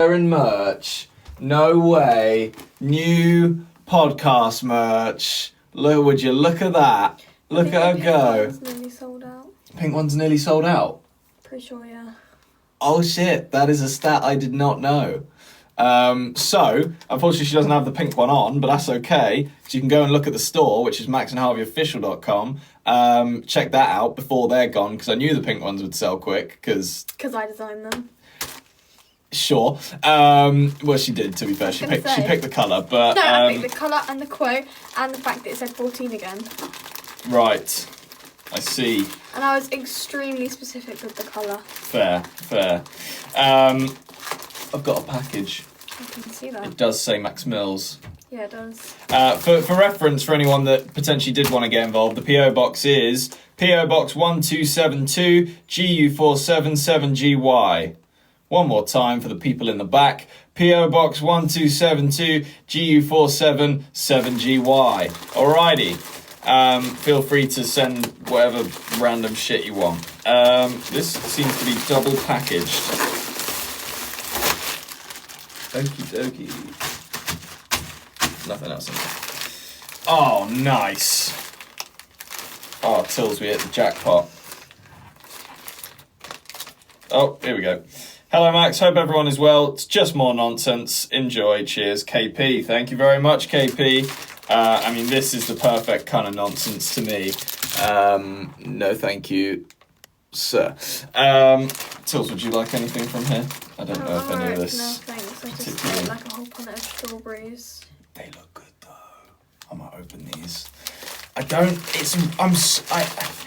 wearing merch. No way. New podcast merch. Look, would you look at that? Look at her go. One's nearly sold out. Pink one's nearly sold out. Pretty sure, yeah. Oh shit, that is a stat I did not know. So, unfortunately she doesn't have the pink one on, but that's okay. So you can go and look at the store, which is maxandharveyofficial.com. Check that out before they're gone, because I knew the pink ones would sell quick, because I designed them. Sure. Well, she did, to be fair. She picked the colour, but... No, I picked the colour and the quote, and the fact that it said 14 again. Right. I see. And I was extremely specific with the colour. Fair. I've got a package. I can see that. It does say Max Mills. Yeah, it does. For reference, for anyone that potentially did want to get involved, the PO Box is PO Box 1272 GU477GY. One more time for the people in the back. PO Box 1272 GU477GY. Alrighty. Feel free to send whatever random shit you want. This seems to be double packaged. Okie dokie. Nothing else in there. Oh, nice. Oh, Tills, we hit the jackpot. Oh, here we go. Hello, Max. Hope everyone is well. It's just more nonsense. Enjoy. Cheers, KP. Thank you very much, KP. I mean, this is the perfect kind of nonsense to me. No, thank you, sir. Tills, would you like anything from here? I don't know if any of this... No, thanks. I just ate like a whole punnet of strawberries. They look good, though. I might open these. I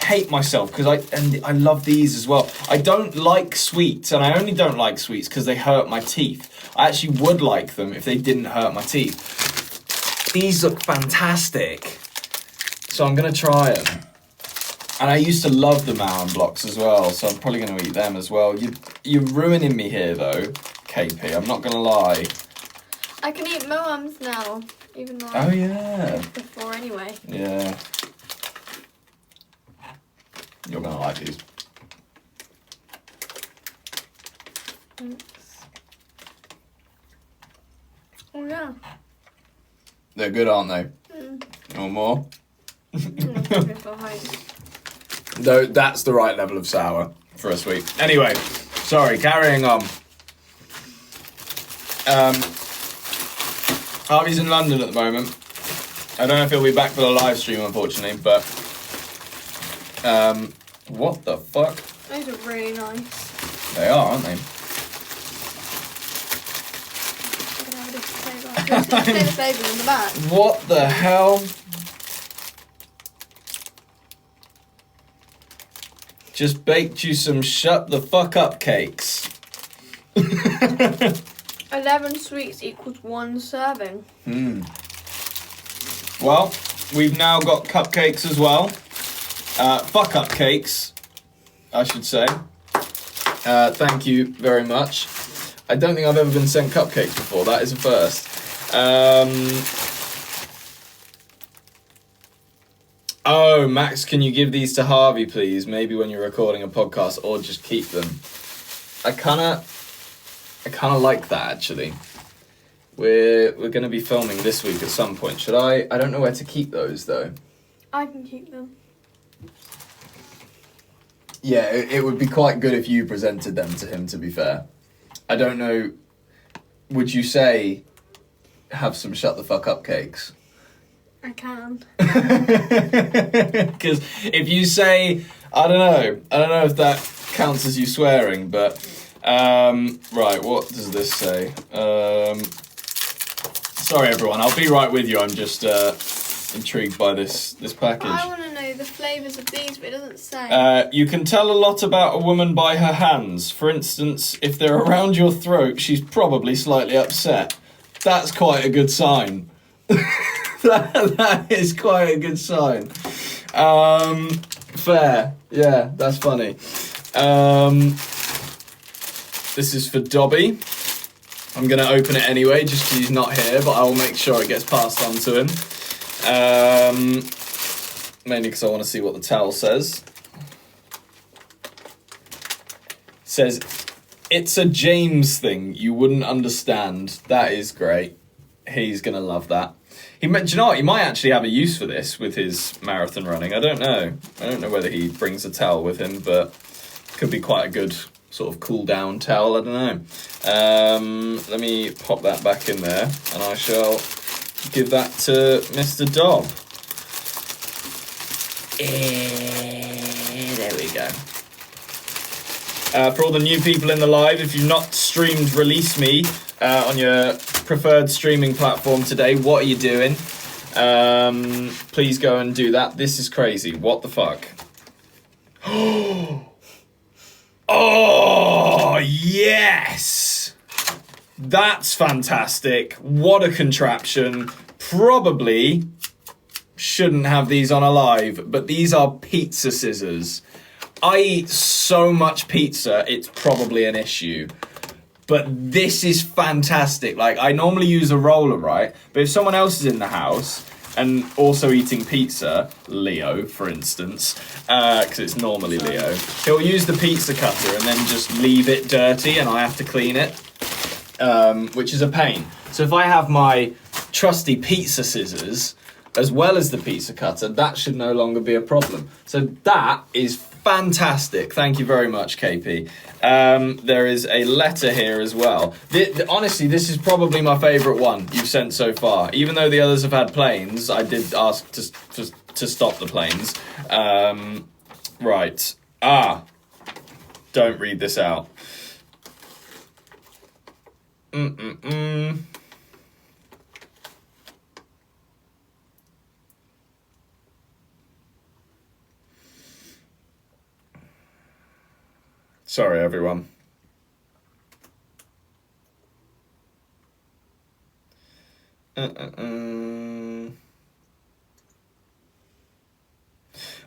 hate myself because I love these as well. I don't like sweets, and I only don't like sweets because they hurt my teeth. I actually would like them if they didn't hurt my teeth. These look fantastic, so I'm gonna try them. And I used to love the Mountain Blocks as well, so I'm probably gonna eat them as well. You're ruining me here, though, KP. I'm not gonna lie. I can eat Moams now, even though Oh yeah. before anyway. Yeah. You're gonna like these. Thanks. Oh yeah. They're good, aren't they? Or more? No, that's the right level of sour for a sweet. Anyway, sorry, carrying on. Harvey's in London at the moment. I don't know if he'll be back for the live stream, unfortunately, but... what the fuck? Those are really nice. They are, aren't they? In the back. What the hell? Just baked you some shut the fuck up cakes. 11 sweets equals 1 serving. Well, we've now got cupcakes as well. Fuck up cakes, I should say. Thank you very much. I don't think I've ever been sent cupcakes before. That is a first. Oh, Max, can you give these to Harvey, please? Maybe when you're recording a podcast, or just keep them. I kind of like that, actually. We're going to be filming this week at some point. Should I? I don't know where to keep those, though. I can keep them. Yeah, it would be quite good if you presented them to him, to be fair. I don't know. Would you say have some shut the fuck up cakes? I can. Because if you say, I don't know if that counts as you swearing, but right, what does this say? Sorry everyone, I'll be right with you. I'm just intrigued by this package. I want to know the flavours of these, but it doesn't say. You can tell a lot about a woman by her hands. For instance, if they're around your throat, she's probably slightly upset. That's quite a good sign. That is quite a good sign. Fair. Yeah, that's funny. This is for Dobby. I'm going to open it anyway, just because he's not here, but I will make sure it gets passed on to him. Mainly because I want to see what the towel says. It says, It's a James thing. You wouldn't understand. That is great. He's going to love that. Do you know what? He might actually have a use for this with his marathon running. I don't know. I don't know whether he brings a towel with him, but could be quite a good sort of cool down towel. I don't know. Let me pop that back in there, and I shall give that to Mr. Dobb. There we go. For all the new people in the live, if you've not streamed Release Me on your preferred streaming platform today, what are you doing? Please go and do that. This is crazy. What the fuck? Oh, yes! That's fantastic. What a contraption. Probably shouldn't have these on a live, but these are pizza scissors. I eat so much pizza, it's probably an issue. But this is fantastic. Like, I normally use a roller, right? But if someone else is in the house and also eating pizza, Leo, for instance, because it's normally Leo, he'll use the pizza cutter and then just leave it dirty and I have to clean it, which is a pain. So if I have my trusty pizza scissors, as well as the pizza cutter, that should no longer be a problem. So that is fantastic. Thank you very much, KP. There is a letter here as well. Honestly, this is probably my favourite one you've sent so far. Even though the others have had planes, I did ask to stop the planes. Right. Don't read this out. Sorry, everyone.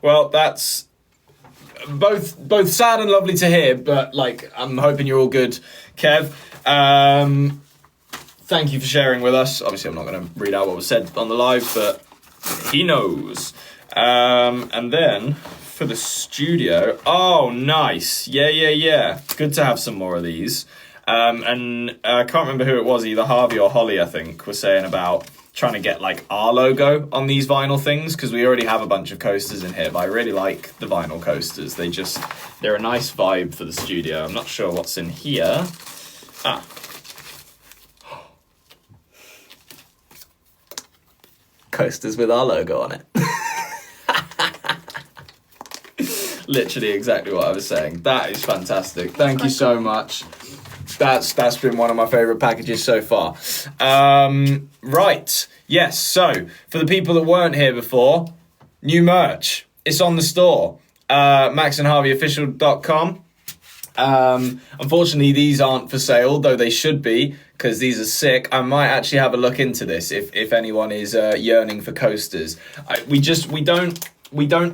Well, that's both sad and lovely to hear, but like I'm hoping you're all good, Kev. Thank you for sharing with us. Obviously, I'm not going to read out what was said on the live, but he knows. And then for the studio, oh, nice. Yeah. Good to have some more of these. And I can't remember who it was, either Harvey or Holly, I think, was saying about trying to get like our logo on these vinyl things, because we already have a bunch of coasters in here, but I really like the vinyl coasters. They're a nice vibe for the studio. I'm not sure what's in here. Coasters with our logo on it. Literally exactly what I was saying. That is fantastic. Thank you so much. That's been one of my favourite packages so far. Right. Yes, so for the people that weren't here before, new merch. It's on the store. maxandharveyofficial.com. Unfortunately, these aren't for sale, though they should be, because these are sick. I might actually have a look into this if anyone is yearning for coasters. We don't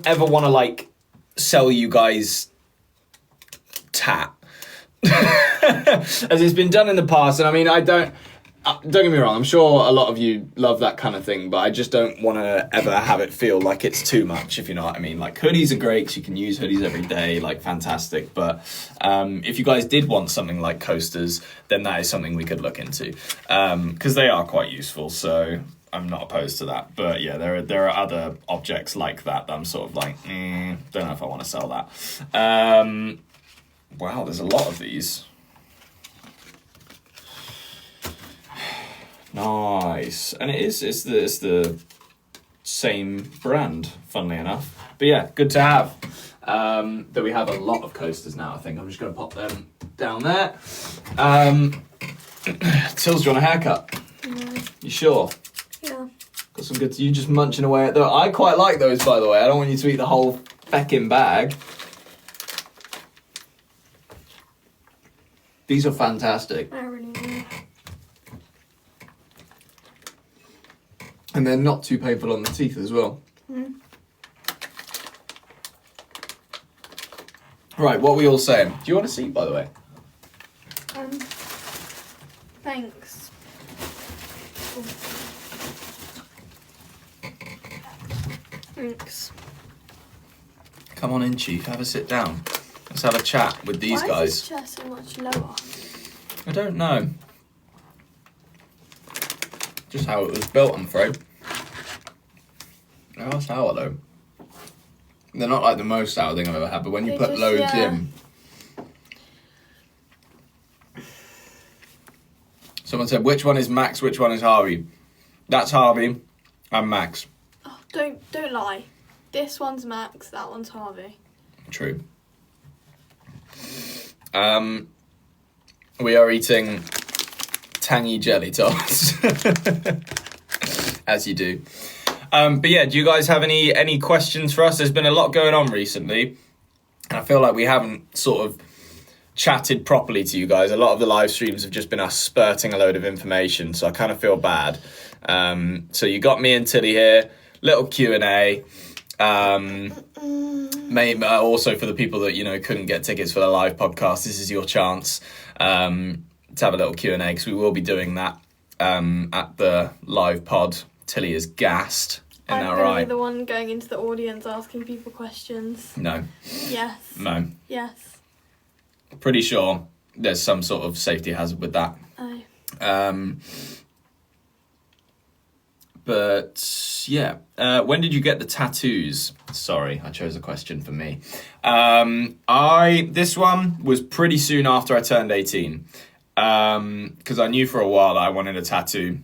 ever want to like sell you guys tat. As it's been done in the past, and I mean, don't get me wrong, I'm sure a lot of you love that kind of thing, but I just don't want to ever have it feel like it's too much, if you know what I mean. Like, hoodies are great because you can use hoodies every day, like, fantastic, but if you guys did want something like coasters, then that is something we could look into, because they are quite useful, so I'm not opposed to that. But yeah, there are other objects like that I'm sort of like, don't know if I want to sell that. Wow, there's a lot of these. Nice. And it's the same brand, funnily enough. But yeah, good to have. That we have a lot of coasters now, I think. I'm just going to pop them down there. Tills, do you want a haircut? No. You sure? Yeah. Got some good... You just munching away at those. I quite like those, by the way. I don't want you to eat the whole feckin' bag. These are fantastic. I really do. And they're not too painful on the teeth as well. Mm. Right, what were we all saying? Do you want a seat, by the way? Thanks. Thanks. Come on in, Chief. Have a sit down. Let's have a chat with these Why guys. is this chair so much lower? I don't know. Just how it was built, I'm afraid. They are sour though. They're not like the most sour thing I've ever had, but when you put loads in. Someone said, which one is Max, which one is Harvey? That's Harvey. I'm Max. Oh, don't lie. This one's Max, that one's Harvey. True. We are eating tangy jelly tots. As you do. But yeah, do you guys have any questions for us? There's been a lot going on recently. And I feel like we haven't sort of chatted properly to you guys. A lot of the live streams have just been us spurting a load of information, so I kind of feel bad. So you got me and Tilly here, little Q&A. Maybe also for the people that couldn't get tickets for the live podcast, this is your chance to have a little Q&A, because we will be doing that at the live pod. Tilly is gassed. Isn't that right? I'm the one going into the audience asking people questions. No. Yes. No. Yes. Pretty sure there's some sort of safety hazard with that. Oh. But yeah, when did you get the tattoos? Sorry, I chose a question for me. This one was pretty soon after I turned 18, because I knew for a while that I wanted a tattoo.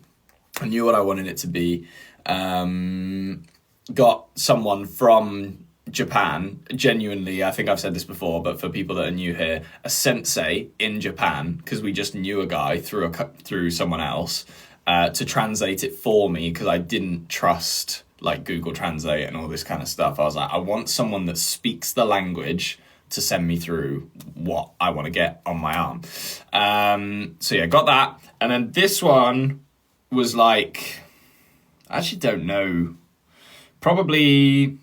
I knew what I wanted it to be. Got someone from Japan, genuinely, I think I've said this before, but for people that are new here, a sensei in Japan, because we just knew a guy through someone else, to translate it for me, because I didn't trust like Google Translate and all this kind of stuff. I was like, I want someone that speaks the language to send me through what I want to get on my arm. So yeah, got that. And then this one was like, I actually don't know, probably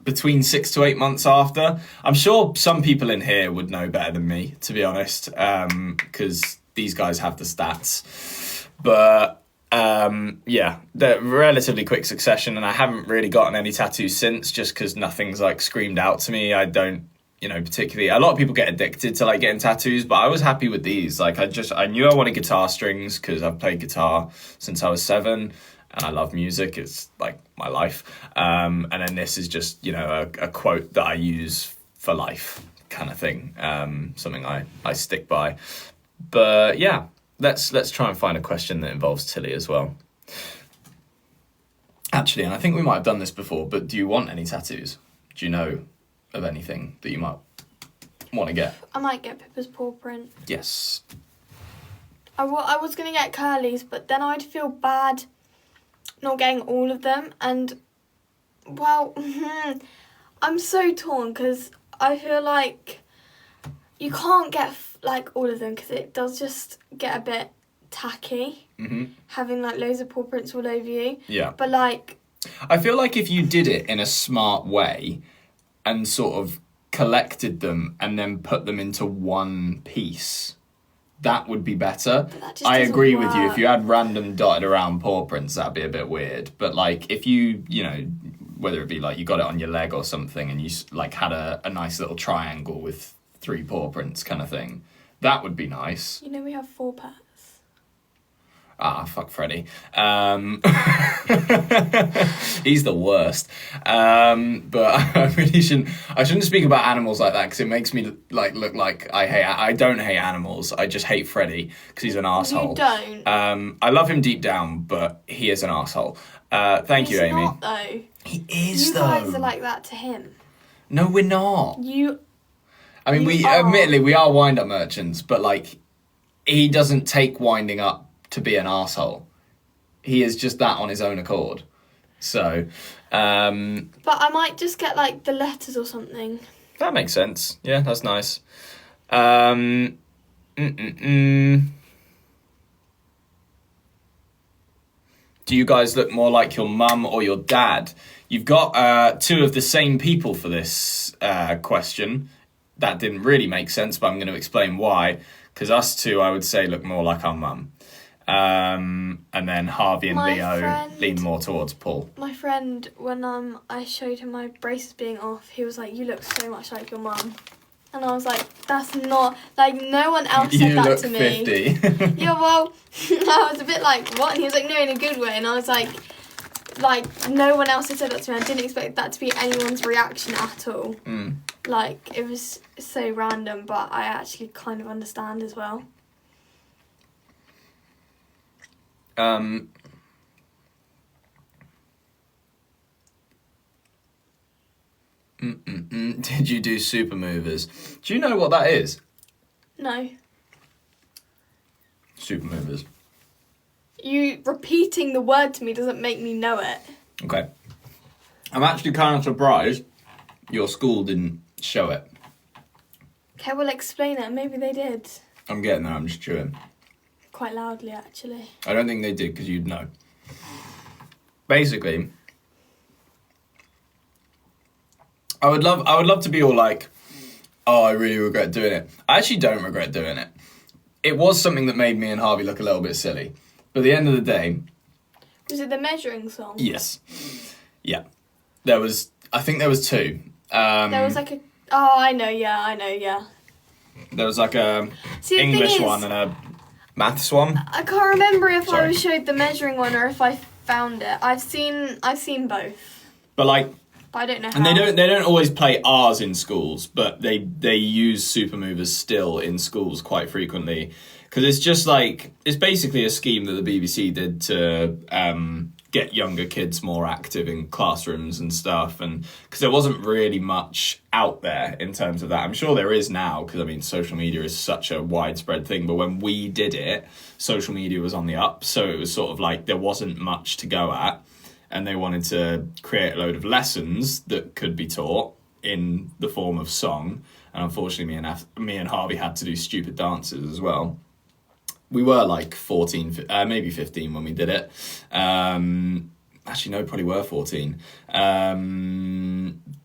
between 6 to 8 months after. I'm sure some people in here would know better than me, to be honest, because these guys have the stats. But yeah, they're relatively quick succession, and I haven't really gotten any tattoos since, just because nothing's like screamed out to me. I don't, particularly, a lot of people get addicted to like getting tattoos, but I was happy with these. Like I knew I wanted guitar strings because I've played guitar since I was 7. And I love music. It's like my life. And then this is just, a quote that I use for life kind of thing. Something I stick by. But yeah, let's try and find a question that involves Tilly as well. Actually, and I think we might have done this before, but do you want any tattoos? Do you know of anything that you might want to get? I might get Pippa's paw print. Yes. I was going to get Curly's, but then I'd feel bad not getting all of them, and well, I'm so torn, because I feel like you can't get like all of them, because it does just get a bit tacky, having like loads of paw prints all over you. Yeah. But like, I feel like if you did it in a smart way and sort of collected them and then put them into one piece, that would be better. I agree with you. If you had random dotted around paw prints, that'd be a bit weird. But like, if you whether it be like you got it on your leg or something, and you like had a nice little triangle with 3 paw prints kind of thing, that would be nice. We have 4 pets. Ah, fuck Freddy. He's the worst. But I really shouldn't speak about animals like that, because it makes me like look like I don't hate animals. I just hate Freddy because he's an arsehole. You don't. I love him deep down, but he is an arsehole. Thank you, Amy. He's not, though. He is, you though. You guys are like that to him. No, we're not. I mean, we are. admittedly, we are wind-up merchants, but like, he doesn't take winding up to be an arsehole. He is just that on his own accord. So, but I might just get like the letters or something. That makes sense. Yeah, that's nice. Do you guys look more like your mum or your dad? You've got 2 of the same people for this question. That didn't really make sense, but I'm going to explain why. Because us 2, I would say, look more like our mum. And then Harvey and My Leo friend- lean more towards Paul. My friend, when I showed him my braces being off, he was like, "You look so much like your mum," and I was like, "That's not like no one else said You that look to me." 50. Yeah, well, I was a bit like, "What?" And he was like, "No, in a good way," and I was like, no one else had said that to me. I didn't expect that to be anyone's reaction at all. Like, it was so random, but I actually kind of understand as well. Did you do super movers? Do you know what that is? No. Super movers. You repeating the word to me doesn't make me know it. Okay. I'm actually kind of surprised your school didn't show it. Okay, well, explain it. Maybe they did. I'm getting there, I'm just chewing. Quite loudly, actually. I don't think they did, because you'd know. Basically, I would love to be all like, oh, I really regret doing it. I actually don't regret doing it. It was something that made me and Harvey look a little bit silly. But at the end of the day... Was it the measuring song? Yes. Yeah. I think there was two. There was like a... Oh, I know, yeah. There was like a See, the English thing is, one and a maths one. I can't remember if Sorry. I was showed the measuring one or if I found it. I've seen both. But like... But I don't know how. And they don't always play R's in schools, but they use super movers still in schools quite frequently. Because it's just like, it's basically a scheme that the BBC did to get younger kids more active in classrooms and stuff. And because there wasn't really much out there in terms of that. I'm sure there is now, because I mean, social media is such a widespread thing. But when we did it, social media was on the up. So it was sort of like there wasn't much to go at. And they wanted to create a load of lessons that could be taught in the form of song. And unfortunately, me and Harvey had to do stupid dances as well. We were like 14, maybe 15 when we did it. Actually, no, probably were 14.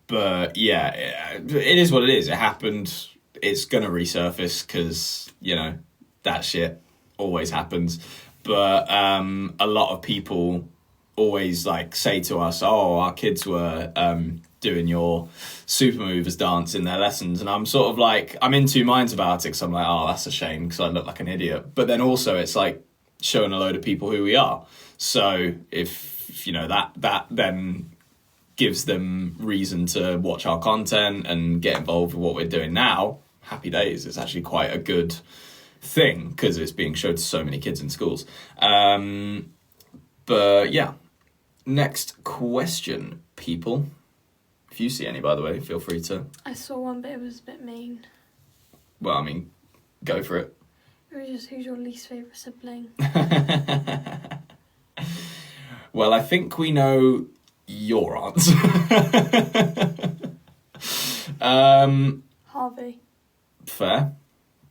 But yeah, it is what it is. It happened. It's going to resurface because, you know, that shit always happens. But a lot of people always like say to us, oh, our kids were doing your super movers dance in their lessons, and I'm sort of like, I'm in two minds about it, because I'm like, oh, that's a shame because I look like an idiot, but then also it's like showing a load of people who we are. So if you know, that then gives them reason to watch our content and get involved with what we're doing now, happy days. It's actually quite a good thing because it's being showed to so many kids in schools. But yeah, next question, people. If you see any, by the way, feel free to... I saw one, but it was a bit mean. Well, I mean, go for it. It was just, who's your least favourite sibling? Well, I think we know your answer. Harvey. Fair.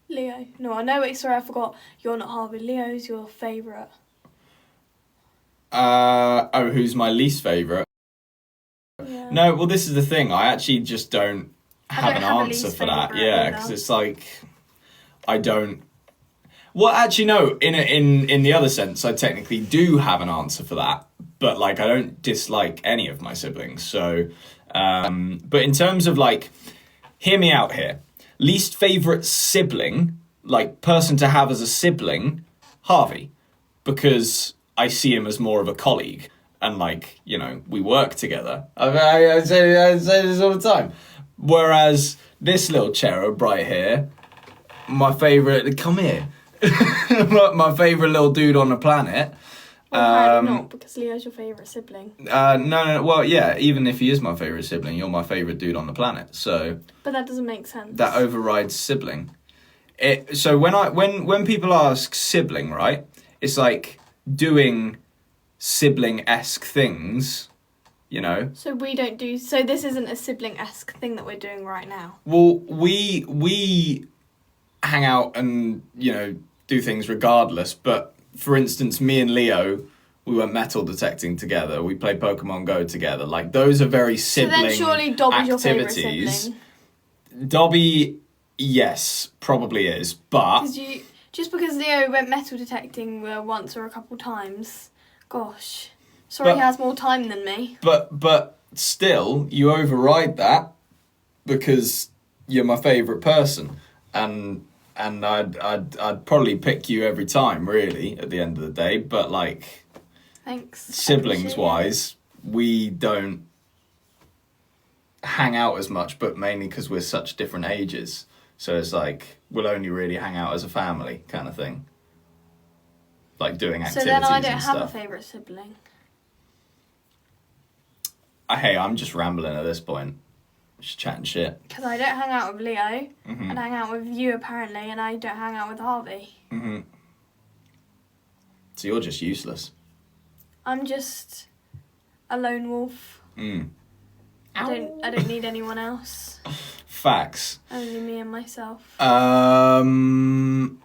Leo. No, I know. Wait, sorry, I forgot. You're not Harvey. Leo's your favourite. Who's my least favourite? Yeah. No, well, this is the thing. I actually just don't have an answer for that. Yeah, because it's like, I don't... Well, actually, no. In the other sense, I technically do have an answer for that. But, like, I don't dislike any of my siblings. So, but in terms of, like, hear me out here. Least favourite sibling, like, person to have as a sibling, Harvey. Because I see him as more of a colleague. And, like, you know, we work together. I say this all the time. Whereas this little cherub right here, my favourite... Come here. My favourite little dude on the planet. Well, not, because Leo's your favourite sibling. No. Well, yeah, even if he is my favourite sibling, you're my favourite dude on the planet. So... But that doesn't make sense. That overrides sibling. So when people ask sibling, right, it's like doing... sibling-esque things, you know. So we don't do... So this isn't a sibling-esque thing that we're doing right now? Well, we hang out and, you know, do things regardless. But, for instance, me and Leo, we went metal detecting together. We played Pokemon Go together. Like, those are very sibling activities. So then surely Dobby's your favourite sibling? Dobby, yes, probably is. But Just because Leo went metal detecting once or a couple times. Gosh. Sorry, he has more time than me. But still, you override that because you're my favourite person. And I'd probably pick you every time, really, at the end of the day. But, like... Thanks. Siblings-wise, we don't hang out as much, but mainly because we're such different ages. So it's like, we'll only really hang out as a family kind of thing. Like doing activities and stuff. So then I don't have a favourite sibling. Hey, I'm just rambling at this point. Just chatting shit. Because I don't hang out with Leo, and I hang out with you apparently, and I don't hang out with Harvey. Mm-hmm. So you're just useless. I'm just a lone wolf. I don't need anyone else. Facts. Only me and myself. Can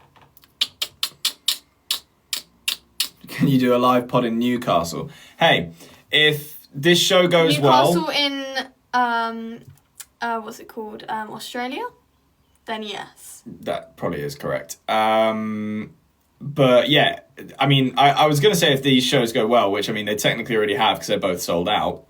you do a live pod in Newcastle? Hey, if this show goes Newcastle in what's it called? Australia? Then yes. That probably is correct. But yeah, I mean, I was going to say if these shows go well, which I mean they technically already have because they're both sold out.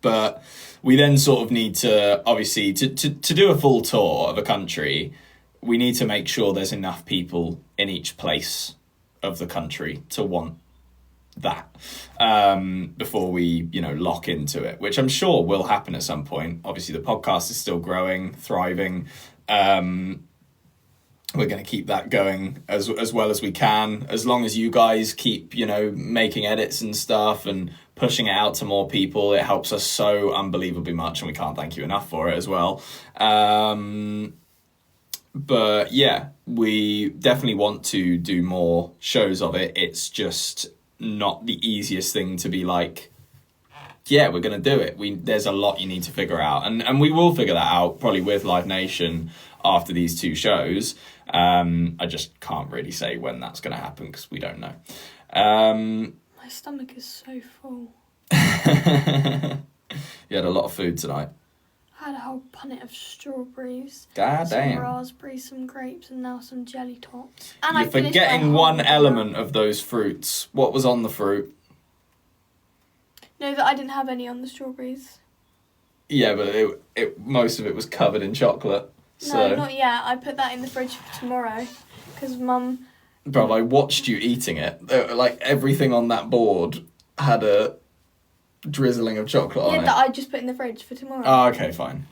But we then sort of need to, obviously, to do a full tour of a country, we need to make sure there's enough people in each place of the country to want that before we, lock into it, which I'm sure will happen at some point. Obviously, the podcast is still growing, thriving. We're going to keep that going as well as we can, as long as you guys keep, making edits and stuff and pushing it out to more people. It helps us so unbelievably much, and we can't thank you enough for it as well. But yeah, we definitely want to do more shows of it. It's just not the easiest thing to be like, yeah, we're going to do it. There's a lot you need to figure out. And we will figure that out probably with Live Nation after these 2 shows. I just can't really say when that's going to happen because we don't know. My stomach is so full. You had a lot of food tonight. I had a whole punnet of strawberries. God damn. Some raspberries, some grapes, and now some jelly tots. And You're forgetting one element of those fruits. What was on the fruit? No, that I didn't have any on the strawberries. Yeah, but it most of it was covered in chocolate. So. No, not yet. I put that in the fridge for tomorrow. Because Mum... Bro, I watched you eating it. Like, everything on that board had a drizzling of chocolate on it. Yeah, that I just put in the fridge for tomorrow. Oh, okay, fine.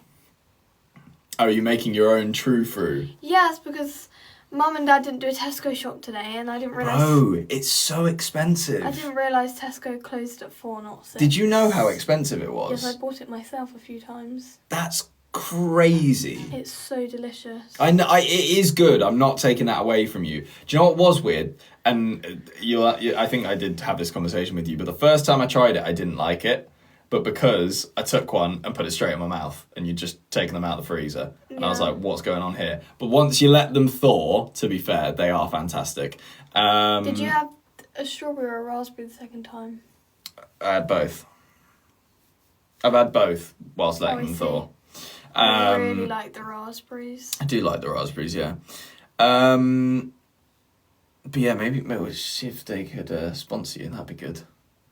Oh, are you making your own true fruit? Yes, because Mum and Dad didn't do a Tesco shop today, and I didn't realise... Bro, it's so expensive. I didn't realise Tesco closed at 4, not 6. Did you know how expensive it was? Yes, I bought it myself a few times. That's crazy. It's so delicious. I know it is good. I'm not taking that away from you. Do you know what was weird? And I think I did have this conversation with you, but the first time I tried it, I didn't like it. But because I took one and put it straight in my mouth, and you'd just taken them out of the freezer, and I was like, "What's going on here?" But once you let them thaw, to be fair, they are fantastic. Did you have a strawberry or a raspberry the second time? I had both. I've had both whilst letting them thaw. I really like the raspberries. I do like the raspberries, yeah. But yeah, maybe we'll see if they could sponsor you, and that'd be good.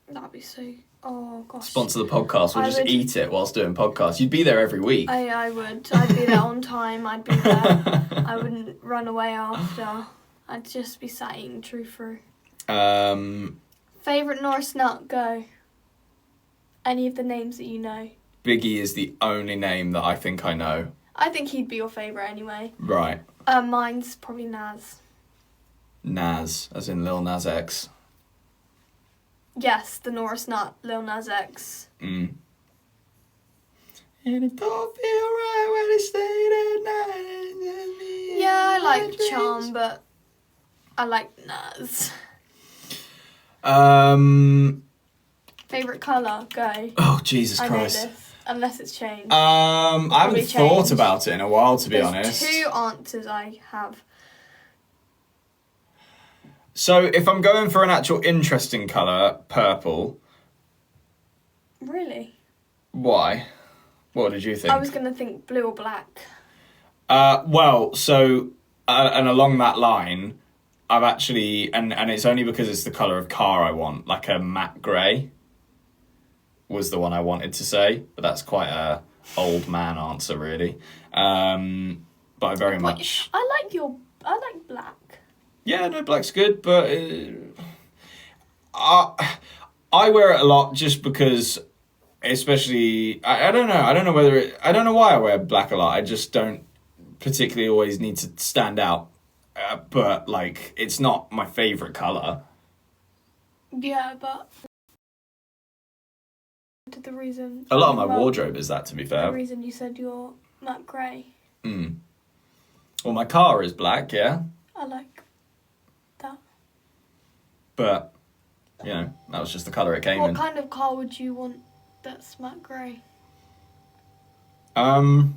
That'd be so... Oh, gosh. Sponsor the podcast. We'll just eat it whilst doing podcasts. You'd be there every week. I would. I'd be there on time. I'd be there. I wouldn't run away after. I'd just be sat eating true fruit. Favourite Norris nut, go. Any of the names that you know. Biggie is the only name that I think I know. I think he'd be your favourite anyway. Right. Mine's probably Nas. Nas, as in Lil Nas X. Yes, the Norris nut, Lil Nas X. And it don't feel right when it's late at night. Yeah, I like Charm, but I like Nas. Favourite colour, go. Oh, Jesus Christ. I know this, unless it's changed. I haven't thought about it in a while, to be honest. There's 2 answers I have. So, if I'm going for an actual interesting colour, purple. Really? Why? What did you think? I was going to think blue or black. And along that line, I've actually, and it's only because it's the colour of car I want, like a matte grey was the one I wanted to say, but that's quite a old man answer, really. But I very much... I like black. Yeah, no, black's good, but I wear it a lot just because, especially, I don't know. I don't know why I wear black a lot. I just don't particularly always need to stand out. But, like, it's not my favourite colour. Yeah, but the reason... A lot of my wardrobe is that, to be fair. The reason you said you're matte grey. Well, my car is black, yeah. I like that. But, you know, that was just the colour it came in. What kind of car would you want that's matte grey? Well,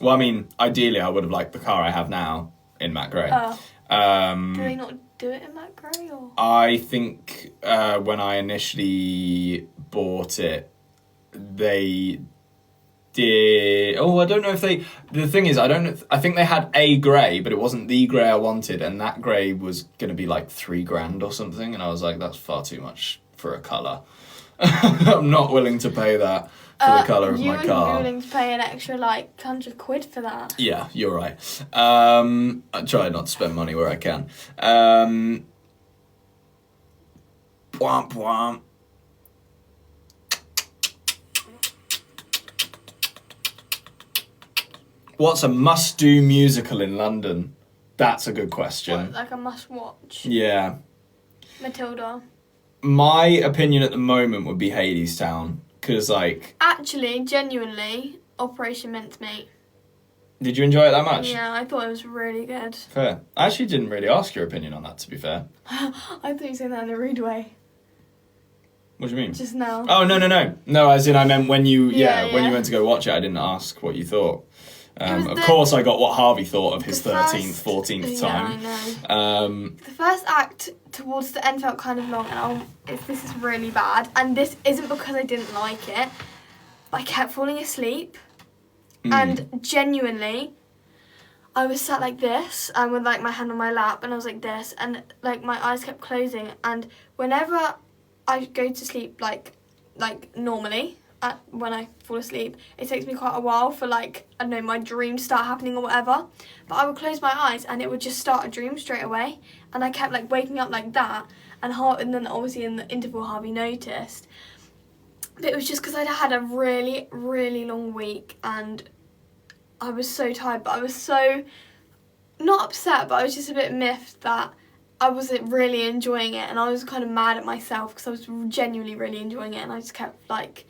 I mean, ideally I would have liked the car I have now in matte grey. Do they not do it in matte grey, or? I think when I initially bought it, they did... Oh, I don't know if they... The thing is, I think they had a grey, but it wasn't the grey I wanted, and that grey was going to be like $3,000 or something, and I was like, that's far too much for a colour. I'm not willing to pay that for the colour of my car. You wouldn't be willing to pay an extra, like, £100 for that. Yeah, you're right. I try not to spend money where I can. Womp womp. What's a must-do musical in London? That's a good question. What, like a must-watch? Yeah. Matilda. My opinion at the moment would be Hadestown, because, like... Actually, genuinely, Operation Mincemeat. Did you enjoy it that much? Yeah, I thought it was really good. Fair. I actually didn't really ask your opinion on that, to be fair. I thought you said that in a rude way. What do you mean? Just now. Oh, no. No, as in I meant when you... Yeah, when you yeah. went to go watch it, I didn't ask what you thought. Of course, I got what Harvey thought of his 13th, 14th time. Yeah, I know. The first act towards the end felt kind of long, and this is really bad. And this isn't because I didn't like it, but I kept falling asleep. And genuinely, I was sat like this, and with like my hand on my lap, and I was like this, and like my eyes kept closing. And whenever I go to sleep, like normally, when I fall asleep, it takes me quite a while for, like, I don't know, my dream to start happening or whatever. But I would close my eyes and it would just start a dream straight away. And I kept, like, waking up like that. And then obviously in the interval, Harvey noticed. But it was just because I'd had a really, really long week and I was so tired. But I was so, not upset, but I was just a bit miffed that I wasn't really enjoying it. And I was kind of mad at myself because I was genuinely really enjoying it. And I just kept, like...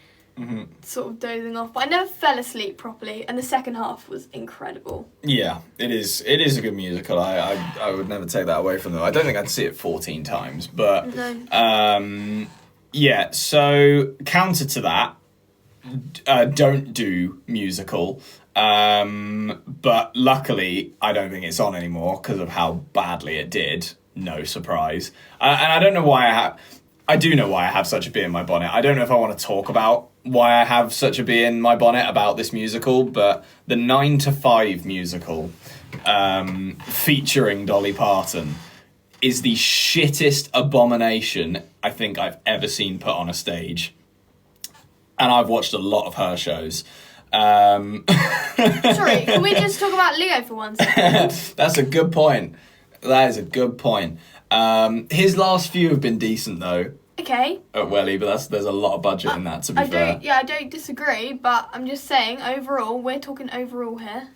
sort of dozing off, but I never fell asleep properly, and the second half was incredible. Yeah, it is a good musical. I would never take that away from them. I don't think I'd see it 14 times, but no. Yeah, so counter to that, don't do musical, but luckily I don't think it's on anymore because of how badly it did. No surprise. And I don't know why I do know why I have such a bee in my bonnet. I don't know if I want to talk about why I have such a bee in my bonnet about this musical, but the 9 to 5 musical featuring Dolly Parton is the shittest abomination I think I've ever seen put on a stage. And I've watched a lot of her shows. Sorry, can we just talk about Leo for 1 second? That's a good point. That is a good point. His last few have been decent though. Okay. At Welly, but there's a lot of budget in that, to be fair. I don't disagree, but I'm just saying, overall, we're talking overall here.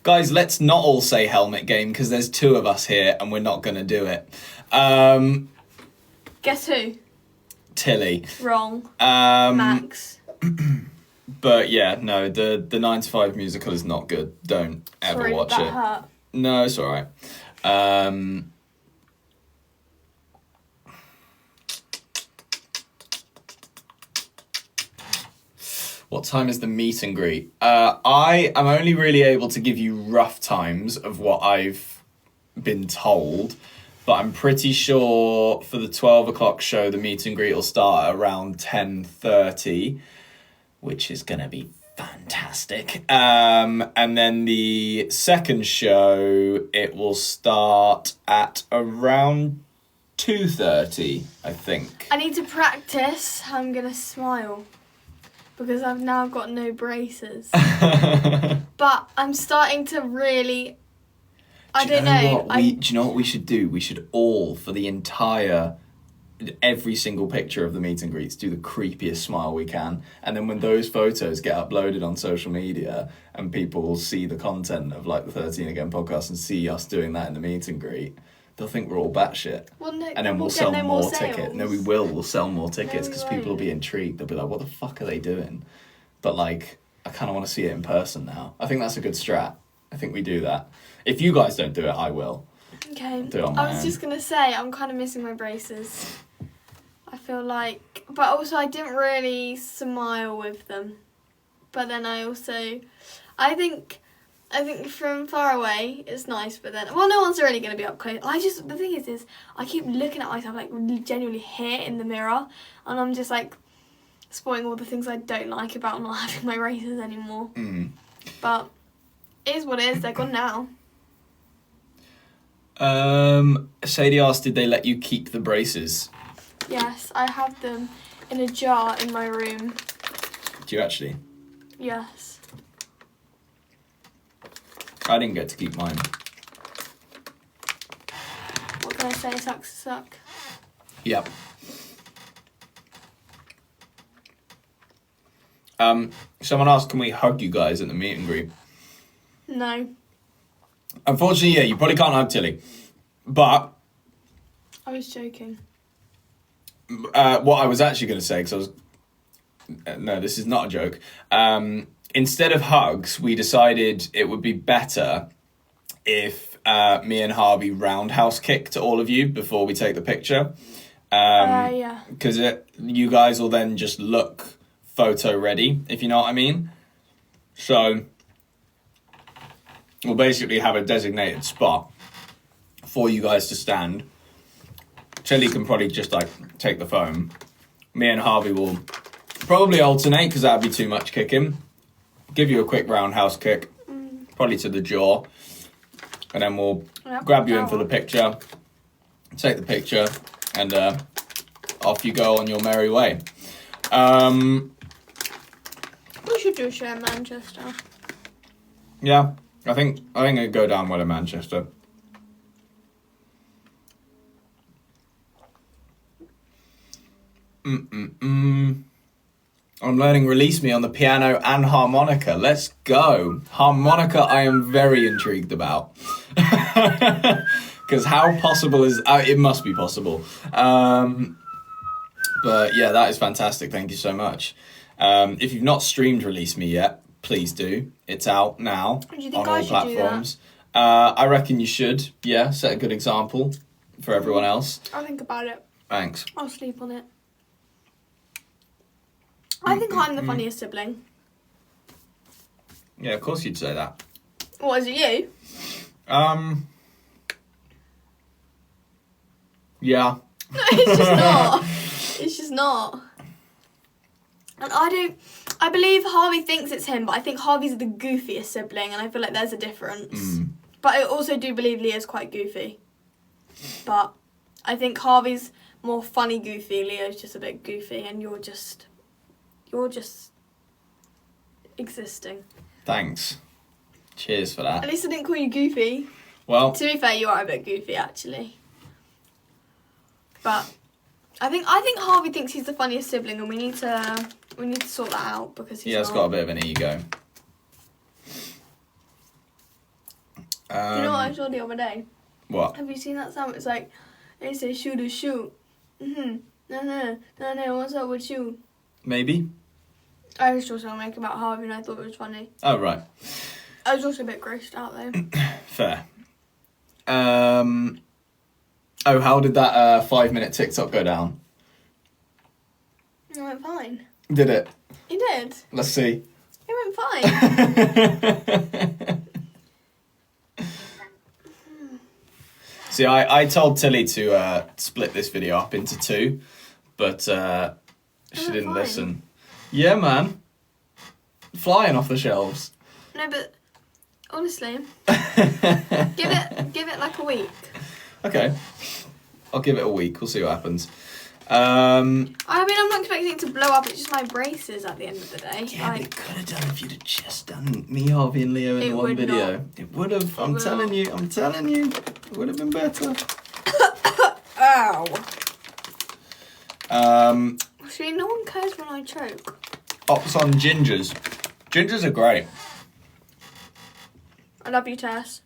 Guys, let's not all say helmet game, because there's 2 of us here, and we're not going to do it. Guess who? Tilly. Wrong. Max. But yeah, no, the 9 to 5 musical is not good. Don't ever watch it. Hurt. No, it's alright. What time is the meet and greet? I am only really able to give you rough times of what I've been told, but I'm pretty sure for the 12 o'clock show, the meet and greet will start at around 10:30, which is going to be fantastic. And then the second show, it will start at around 2:30, I think. I need to practice how I'm going to smile because I've now got no braces. But I'm starting to really... I don't know. Do you know what we should do? We should all, for the entire... every single picture of the meet and greets, do the creepiest smile we can, and then when those photos get uploaded on social media and people will see the content of like the 13 Again podcast and see us doing that in the meet and greet, they'll think we're all batshit. Well, no, and then we'll sell no more sales. tickets. No, we will. We'll sell more tickets because we people will won't. be intrigued. They'll be like, what the fuck are they doing? But like, I kind of want to see it in person now. I think that's a good strat. I think we do that. If you guys don't do it, I will. Okay. Do it on my I was own. just going to say, I'm kind of missing my braces. I feel like... But also, I didn't really smile with them. But then I also... I think from far away, it's nice, but then... Well, no one's really going to be up close. The thing is I keep looking at myself, like, genuinely here in the mirror. And I'm just, like, spoiling all the things I don't like about not having my braces anymore. Mm. But it is what it is. They're gone now. Sadie asked, did they let you keep the braces? Yes, I have them in a jar in my room. Do you actually? Yes. I didn't get to keep mine. What can I say? Sucks to suck. Yep. Someone asked, can we hug you guys at the meet and greet? No. Unfortunately, yeah, you probably can't hug Tilly. But I was joking. what I was actually going to say, because I was... no, this is not a joke. Instead of hugs, we decided it would be better if me and Harvey roundhouse kicked all of you before we take the picture. Yeah. Because you guys will then just look photo ready, if you know what I mean. So we'll basically have a designated spot for you guys to stand. Tilly can probably just like take the phone. Me and Harvey will probably alternate because that'd be too much kicking. Give you a quick roundhouse kick, probably to the jaw, and then we'll grab you in for the picture, take the picture, and off you go on your merry way. We should do a show in Manchester. Yeah, I think it'd go down well in Manchester. I'm learning Release Me on the piano and harmonica. Let's go. Harmonica I am very intrigued about. Because how possible is... it must be possible. But yeah, that is fantastic. Thank you so much. If you've not streamed Release Me yet, please do. It's out now Do you think on I all should platforms. I reckon you should. Yeah, set a good example for everyone else. I'll think about it. Thanks. I'll sleep on it. I think I'm the funniest sibling. Yeah, of course you'd say that. What, is it you? Yeah. No, it's just not. It's just not. And I believe Harvey thinks it's him, but I think Harvey's the goofiest sibling, and I feel like there's a difference. But I also do believe Leo's quite goofy. But I think Harvey's more funny goofy, Leo's just a bit goofy, and you're just existing. Thanks. Cheers for that. At least I didn't call you goofy. Well, To be fair, you are a bit goofy, actually. But I think Harvey thinks he's the funniest sibling, and we need to sort that out because he's it's not. got a bit of an ego. Do you know what I saw the other day? What? Have you seen that sound? It's like they say shoot or shoot. No, what's up with you? Maybe? I was just make about Harvey, and I thought it was funny. Oh, right. I was also a bit grossed out though. Fair. How did that 5-minute TikTok go down? It went fine. Did it? It did. Let's see. It went fine. See, I told Tilly to split this video up into 2, but she went didn't fine. listen. Yeah, man. flying off the shelves. No, but honestly, give it like a week. Okay. I'll give it a week. We'll see what happens. I mean, I'm not expecting it to blow up. It's just my braces at the end of the day. Yeah, but it could have done if you'd have just done me, Harvey, and Leo in one video. Not. It would have. I'm telling you. It would have been better. Ow. See, no one cares when I choke. Ops on gingers. Gingers are great. I love you, Tess.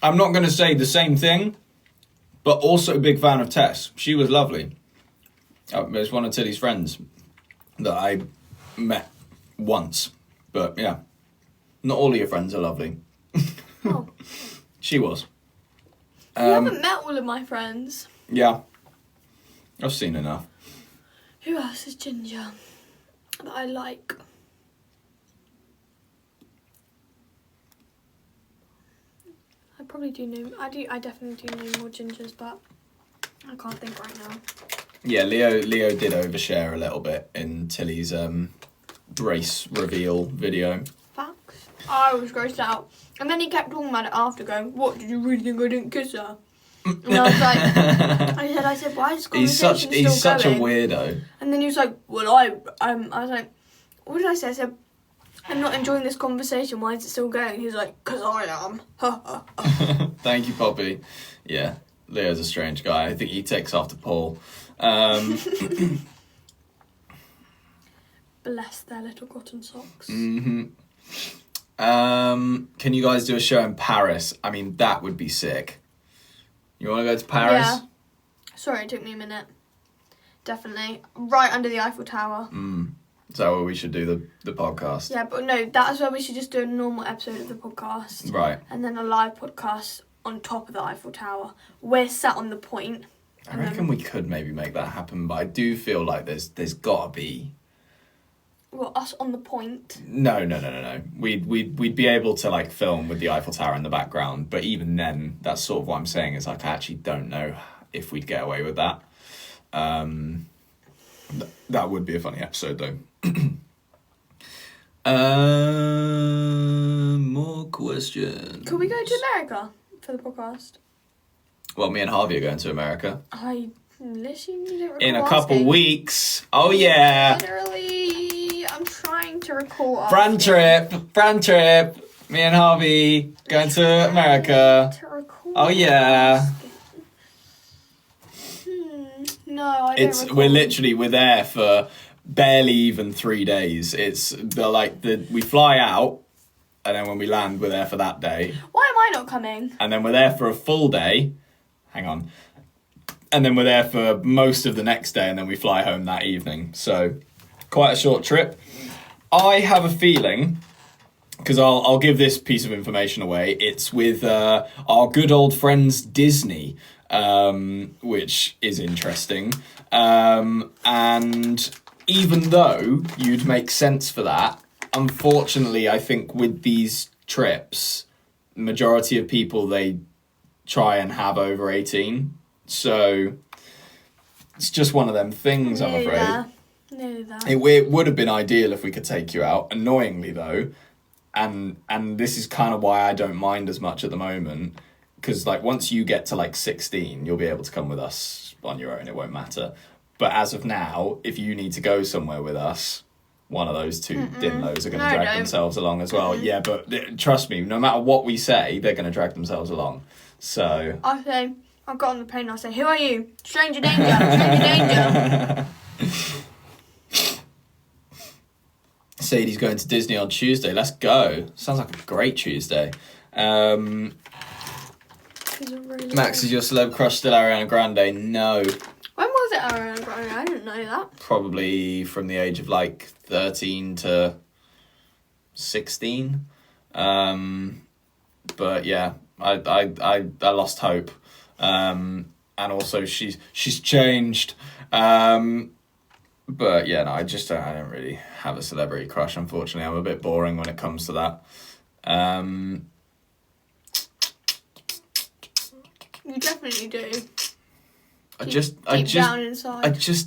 I'm not going to say the same thing, but also a big fan of Tess. She was lovely. It's one of Tilly's friends that I met once. But yeah, not all of your friends are lovely. Oh. She was. You haven't met all of my friends. Yeah. I've seen enough. Who else is ginger that I like? I probably do know. I definitely do know more gingers, but I can't think right now. Yeah, Leo did overshare a little bit in Tilly's brace reveal video. Facts. I was grossed out, and then he kept talking about it after, going, "What, did you really think I didn't kiss her?" And I was like, I said, why is this conversation still going? He's such a weirdo. And then he was like, well, I was like, what did I say? I said, I'm not enjoying this conversation. Why is it still going? He was like, 'cause I am. Thank you, Poppy. Yeah, Leo's a strange guy. I think he takes after Paul. Bless their little cotton socks. Mm-hmm. Can you guys do a show in Paris? I mean, that would be sick. You want to go to Paris? Yeah. Sorry, it took me a minute. Definitely. Right under the Eiffel Tower. Is that where we should do the podcast? Yeah, but no, that is where we should just do a normal episode of the podcast. Right. And then a live podcast on top of the Eiffel Tower. We're sat on the point. I reckon we could maybe make that happen, but I do feel like there's got to be... Well, us on the point. No. We'd be able to like film with the Eiffel Tower in the background, but even then, that's sort of what I'm saying is like I actually don't know if we'd get away with that. That would be a funny episode though. More questions. Could we go to America for the podcast? Well, me and Harvey are going to America. I literally didn't in a couple weeks. Oh yeah. Literally, I'm trying to recall. Fran trip. Me and Harvey going to America. Oh yeah. No, I don't recall. We're there for barely even 3 days. We fly out, and then when we land, we're there for that day. Why am I not coming? And then we're there for a full day. Hang on. And then we're there for most of the next day, and then we fly home that evening. So, quite a short trip. I have a feeling, because I'll give this piece of information away. It's with our good old friends Disney, which is interesting. And even though you'd make sense for that, unfortunately, I think with these trips, majority of people, they try and have over 18. So it's just one of them things, I'm afraid. Nearly there. It would have been ideal if we could take you out. Annoyingly, though, and this is kind of why I don't mind as much at the moment, because like once you get to like 16, you'll be able to come with us on your own. It won't matter. But as of now, if you need to go somewhere with us, one of those two dinlos are going to drag themselves along as well. Yeah, but trust me, no matter what we say, they're going to drag themselves along. So I'll say, I'll go on the plane and I'll say, who are you? Stranger danger, stranger danger. Sadie's going to Disney on Tuesday. Let's go. Sounds like a great Tuesday. Max, is your celeb crush still Ariana Grande? No. When was it Ariana Grande? I didn't know that. Probably from the age of like 13 to 16. But yeah, I lost hope. And also she's changed. But yeah, no, I don't really have a celebrity crush, unfortunately. I'm a bit boring when it comes to that. You definitely do. I just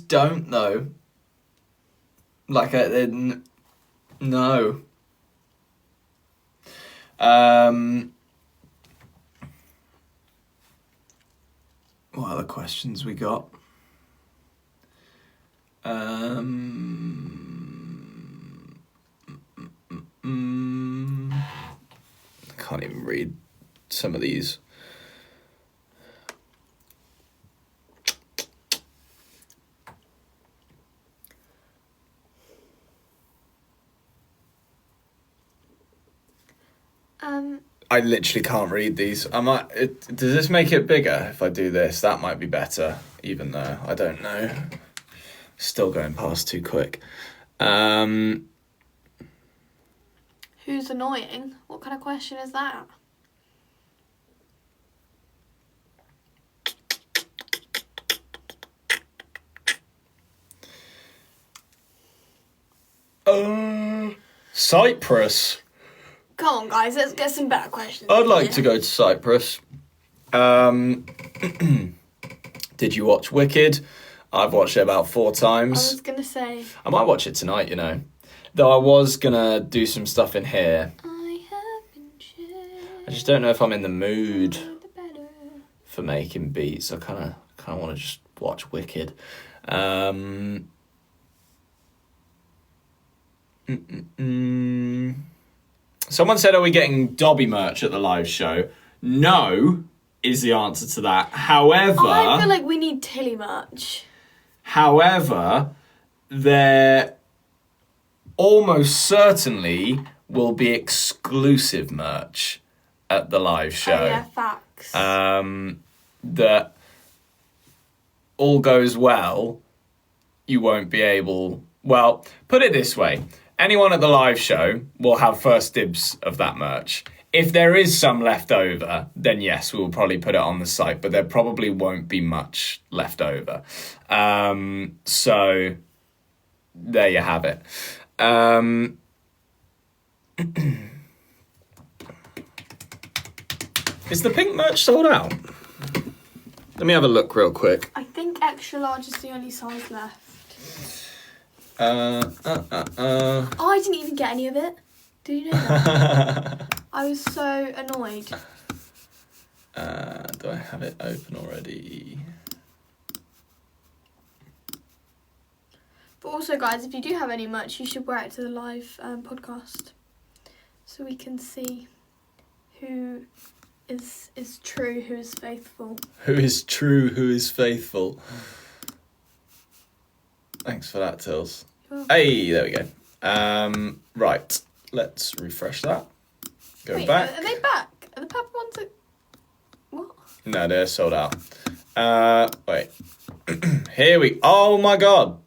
don't though. No. What other questions we got? I can't even read some of these. I literally can't read these. Does this make it bigger if I do this? That might be better, even though I don't know. Still going past too quick. Who's annoying? What kind of question is that? Cyprus. Come on, guys, let's get some better questions. I'd like to go to Cyprus. Did you watch Wicked? I've watched it about 4 times. I was going to say. I might watch it tonight, you know. Though I was going to do some stuff in here. I just don't know if I'm in the mood for making beats. I kind of want to just watch Wicked. Someone said, are we getting Dobby merch at the live show? No is the answer to that. However, I feel like we need Tilly merch. However, there almost certainly will be exclusive merch at the live show. Oh, yeah, facts. That all goes well, you won't be able... Well, put it this way. Anyone at the live show will have first dibs of that merch. If there is some left over, then yes, we will probably put it on the site, but there probably won't be much left over. So there you have it. Is the pink merch sold out? Let me have a look real quick. I think extra large is the only size left. Oh, I didn't even get any of it. Did you know that? I was so annoyed. Do I have it open already? But also, guys, if you do have any merch, you should wear it to the live podcast, so we can see who is true, who is faithful. Who is true, who is faithful. Thanks for that, Tills. Hey, there we go. Right, let's refresh that. Go back. Are they back? Are the purple ones... What? No, they're sold out. Wait. Here we... Oh, my God.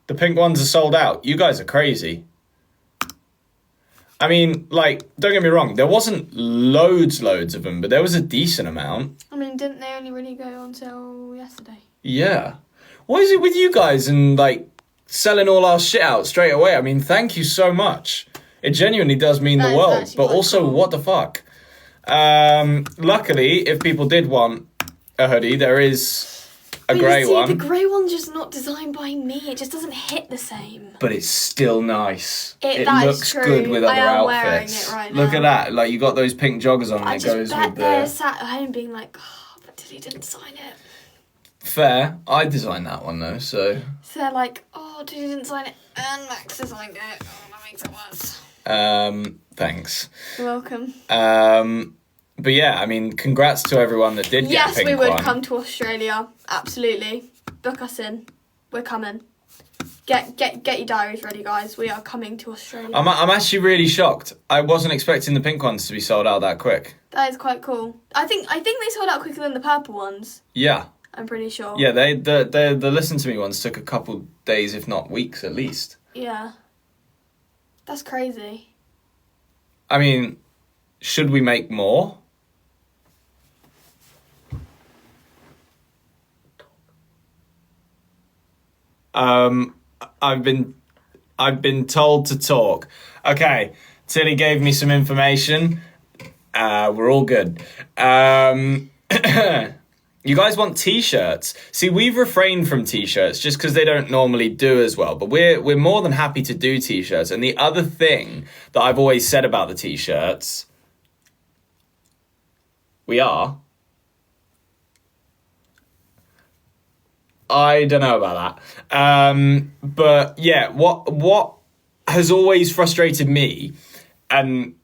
The pink ones are sold out. You guys are crazy. I mean, like, don't get me wrong. There wasn't loads of them, but there was a decent amount. I mean, didn't they only really go until yesterday? Yeah. What is it with you guys and, like, selling all our shit out straight away? I mean, thank you so much. It genuinely does mean the world. But also, cool. What the fuck? Luckily, if people did want a hoodie, there is a grey one. The grey one's just not designed by me. It just doesn't hit the same. But it's still nice. It that looks is true. good with other outfits. Wearing it right Look now. at that. Like, you got those pink joggers on and it goes with the... I sat at home being like, oh, but Tilly didn't sign it. Fair. I designed that one, though, so... So they're like, oh, Tilly didn't sign it and Max designed it. Oh, that makes it worse. Thanks. You're welcome. But yeah, I mean, congrats to everyone that did get a pink one. Yes, we would come to Australia. Absolutely. Book us in. We're coming. Get your diaries ready, guys. We are coming to Australia. I'm actually really shocked. I wasn't expecting the pink ones to be sold out that quick. That is quite cool. I think they sold out quicker than the purple ones. Yeah. I'm pretty sure. Yeah, the Listen to Me ones took a couple days, if not weeks, at least. Yeah. That's crazy. I mean, should we make more? I've been told to talk. Okay, Tilly gave me some information. We're all good. You guys want t-shirts. See, we've refrained from t-shirts just because they don't normally do as well. But we're more than happy to do t-shirts. And the other thing that I've always said about the t-shirts, I don't know about that. But yeah, what has always frustrated me, and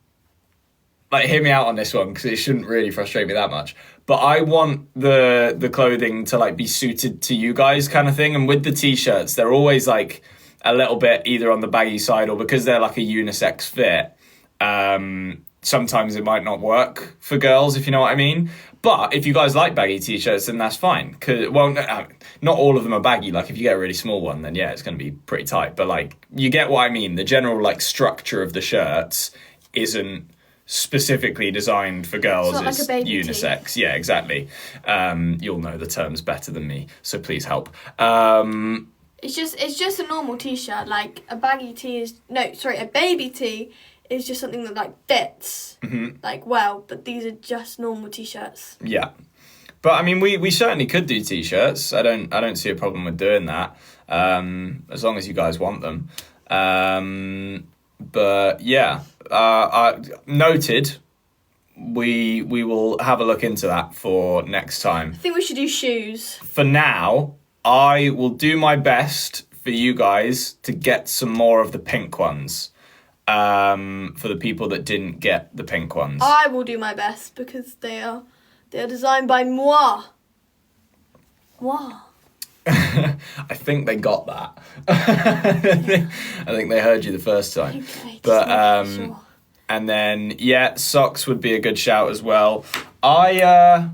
like, hear me out on this one because it shouldn't really frustrate me that much. But I want the clothing to like be suited to you guys, kind of thing. And with the t-shirts, they're always like a little bit either on the baggy side, or because they're like a unisex fit. Sometimes it might not work for girls, if you know what I mean. But if you guys like baggy t-shirts, then that's fine. Well, not all of them are baggy. Like, if you get a really small one, then yeah, it's going to be pretty tight. But like, you get what I mean. The general like structure of the shirts isn't specifically designed for girls. It's not like a baby unisex. tee. Yeah, exactly. You'll know the terms better than me, so please help. It's just a normal t-shirt. Like, a baggy tee is a baby tee is just something that like fits like well, but these are just normal t-shirts. Yeah. But I mean, we certainly could do t-shirts. I don't see a problem with doing that, as long as you guys want them. But yeah, noted. We will have a look into that for next time. I think we should do shoes. For now, I will do my best for you guys to get some more of the pink ones. For the people that didn't get the pink ones. I will do my best because they are designed by moi. I think they got that. I think they heard you the first time. Okay, but sure. And then yeah, socks would be a good shout as well. I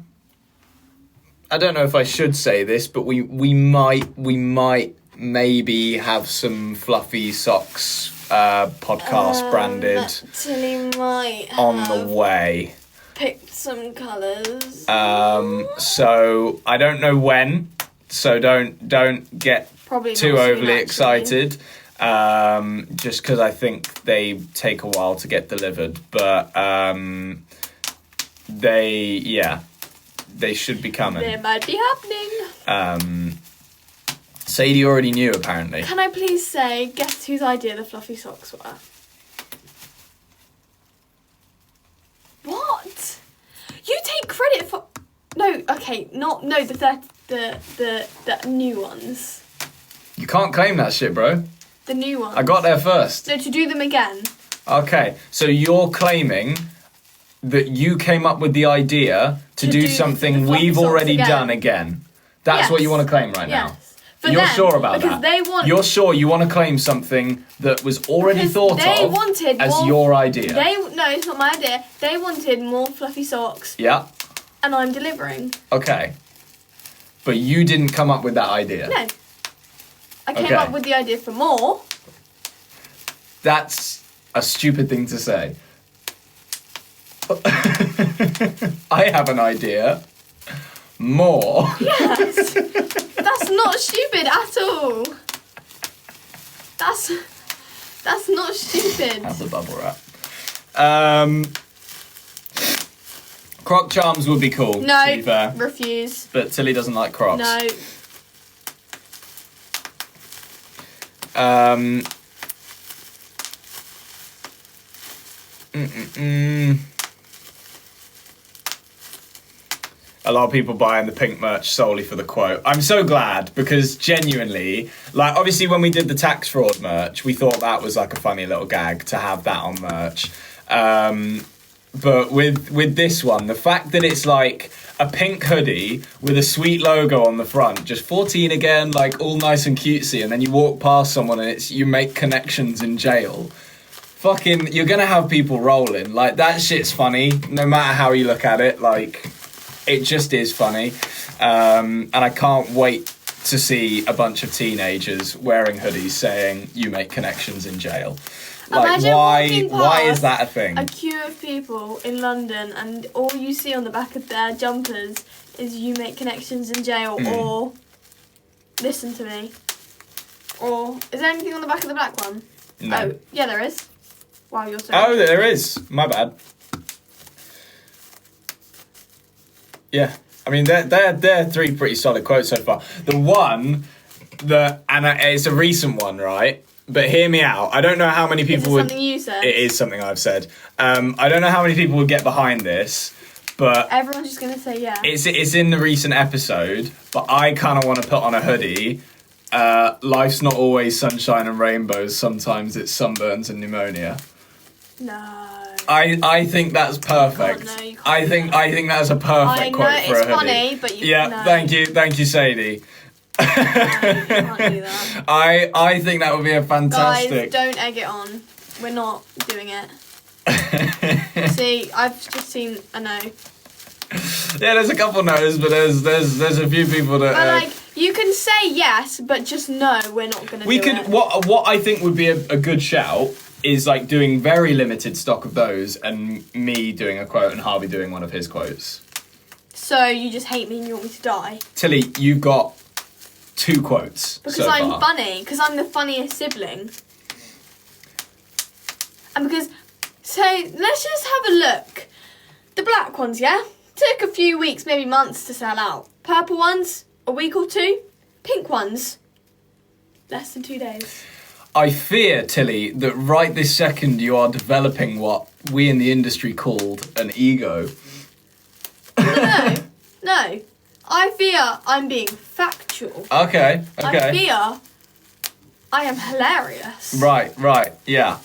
don't know if I should say this, but we might maybe have some fluffy socks podcast branded Tilly might on the way. Picked some colours. So I don't know when. So don't get Probably too not soon, overly actually. excited. Just because I think they take a while to get delivered, but they should be coming. They might be happening. Sadie already knew, apparently. Can I please say, guess whose idea the fluffy socks were? What? You take credit for? No, okay, the new ones. You can't claim that shit, bro. The new ones. I got there first. No, to do them again. Okay, so you're claiming that you came up with the idea to do something the fluffy we've socks already again. done again. That's what you want to claim right now. Yes. For You're them, sure about because that? You're sure you want to claim something that was already Because thought they of wanted as more- your idea? No, it's not my idea. They wanted more fluffy socks, Yeah, and I'm delivering. okay. But you didn't come up with that idea. No. I came Okay. up with the idea for more. That's a stupid thing to say. I have an idea. More. Yes. That's not stupid at all. That's not stupid. Have the bubble wrap. Croc charms would be cool, to be No, fair. refuse. But Tilly doesn't like Crocs. No. A lot of people buying the pink merch solely for the quote. I'm so glad, because genuinely, like, obviously when we did the tax fraud merch, we thought that was like a funny little gag to have that on merch. But with this one, the fact that it's like a pink hoodie with a sweet logo on the front, just 14 again, like all nice and cutesy, and then you walk past someone and it's you make connections in jail. Fucking, you're gonna have people rolling. Like, that shit's funny, no matter how you look at it. Like, it just is funny. And I can't wait to see a bunch of teenagers wearing hoodies saying, you make connections in jail. Like, Imagine walking why is past that a thing? A queue of people in London, and all you see on the back of their jumpers is "you make connections in jail" or "listen to me." Or is there anything on the back of the black one? No. Oh, yeah, there is. Wow, you're so. Oh, there is. My bad. Yeah. I mean, they're three pretty solid quotes so far. The one it's a recent one, right? But hear me out. I don't know how many people something you said? It is something I've said. I don't know how many people would get behind this, but everyone's just gonna say yeah. It's in the recent episode, but I kind of want to put on a hoodie. Life's not always sunshine and rainbows. Sometimes it's sunburns and pneumonia. No. I think that's perfect. You can't I think that's a perfect quote for a hoodie. It's funny, but Thank you, Sadie. No, you can't do that. I think that would be a fantastic. Guys, don't egg it on. We're not doing it. See, I've just seen a no. Yeah, there's a couple no's, but there's a few people that. But like, you can say yes, but just no. We're not gonna. We could. It. What I think would be a good shout is like doing very limited stock of those, and me doing a quote and Harvey doing one of his quotes. So you just hate me and you want me to die? Tilly, you got 2 quotes. Because so I'm far. funny. Because I'm the funniest sibling. And because, so let's just have a look. The black ones, yeah? Took a few weeks, maybe months to sell out. Purple ones, a week or 2. Pink ones, less than 2 days. I fear, Tilly, that right this second you are developing what we in the industry called an ego. No. I fear I'm being factual. Okay. I fear I am hilarious. Right, yeah.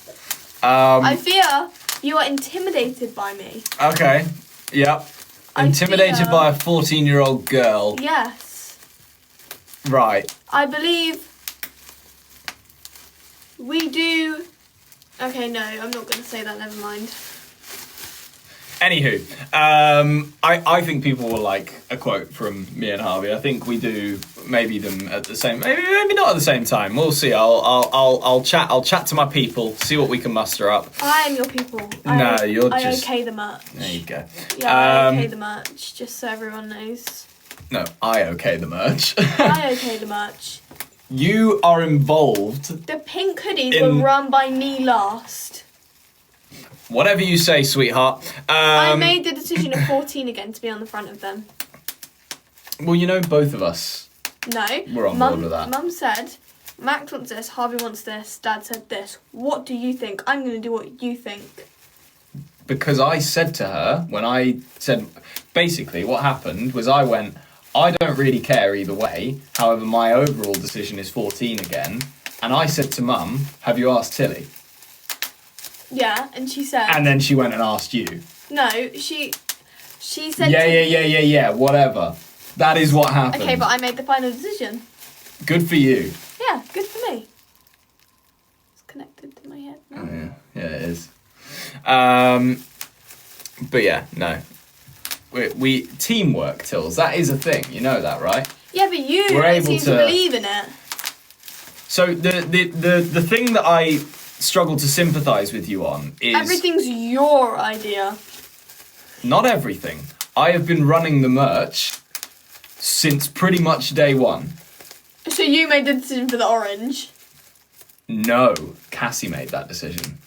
I fear you are intimidated by me. Okay, yep. Intimidated by a 14-year-old girl. Yes. Right. I believe we do... Okay, no, I'm not going to say that, never mind. Anywho, I think people will like a quote from me and Harvey. I think we do maybe them at the same, maybe not at the same time. We'll see. I'll chat to my people, see what we can muster up. I am your people. You're I just. okay the merch. There you go. Yeah, I okay the merch, just so everyone knows. No, I okay the merch. I okay the merch. You are involved. The pink hoodies were run by me last. Whatever you say, sweetheart. I made the decision at 14 again to be on the front of them. Well, you know, both of us. No. We're on board with that. Mum said, Max wants this, Harvey wants this, Dad said this. What do you think? I'm going to do what you think. Because I said to her, when I said... Basically, what happened was I went, I don't really care either way. However, my overall decision is 14 again. And I said to Mum, have you asked Tilly? Yeah, and she said... And then she went and asked you. No, she said... Yeah, whatever. That is what happened. Okay, but I made the final decision. Good for you. Yeah, good for me. It's connected to my head now. Oh, yeah, it is. But yeah, no. We teamwork, Tills. That is a thing. You know that, right? Yeah, but you don't seem to believe in it. So the thing that I struggle to sympathise with you on is... Everything's your idea. Not everything. I have been running the merch since pretty much day one. So you made the decision for the orange? No, Cassie made that decision.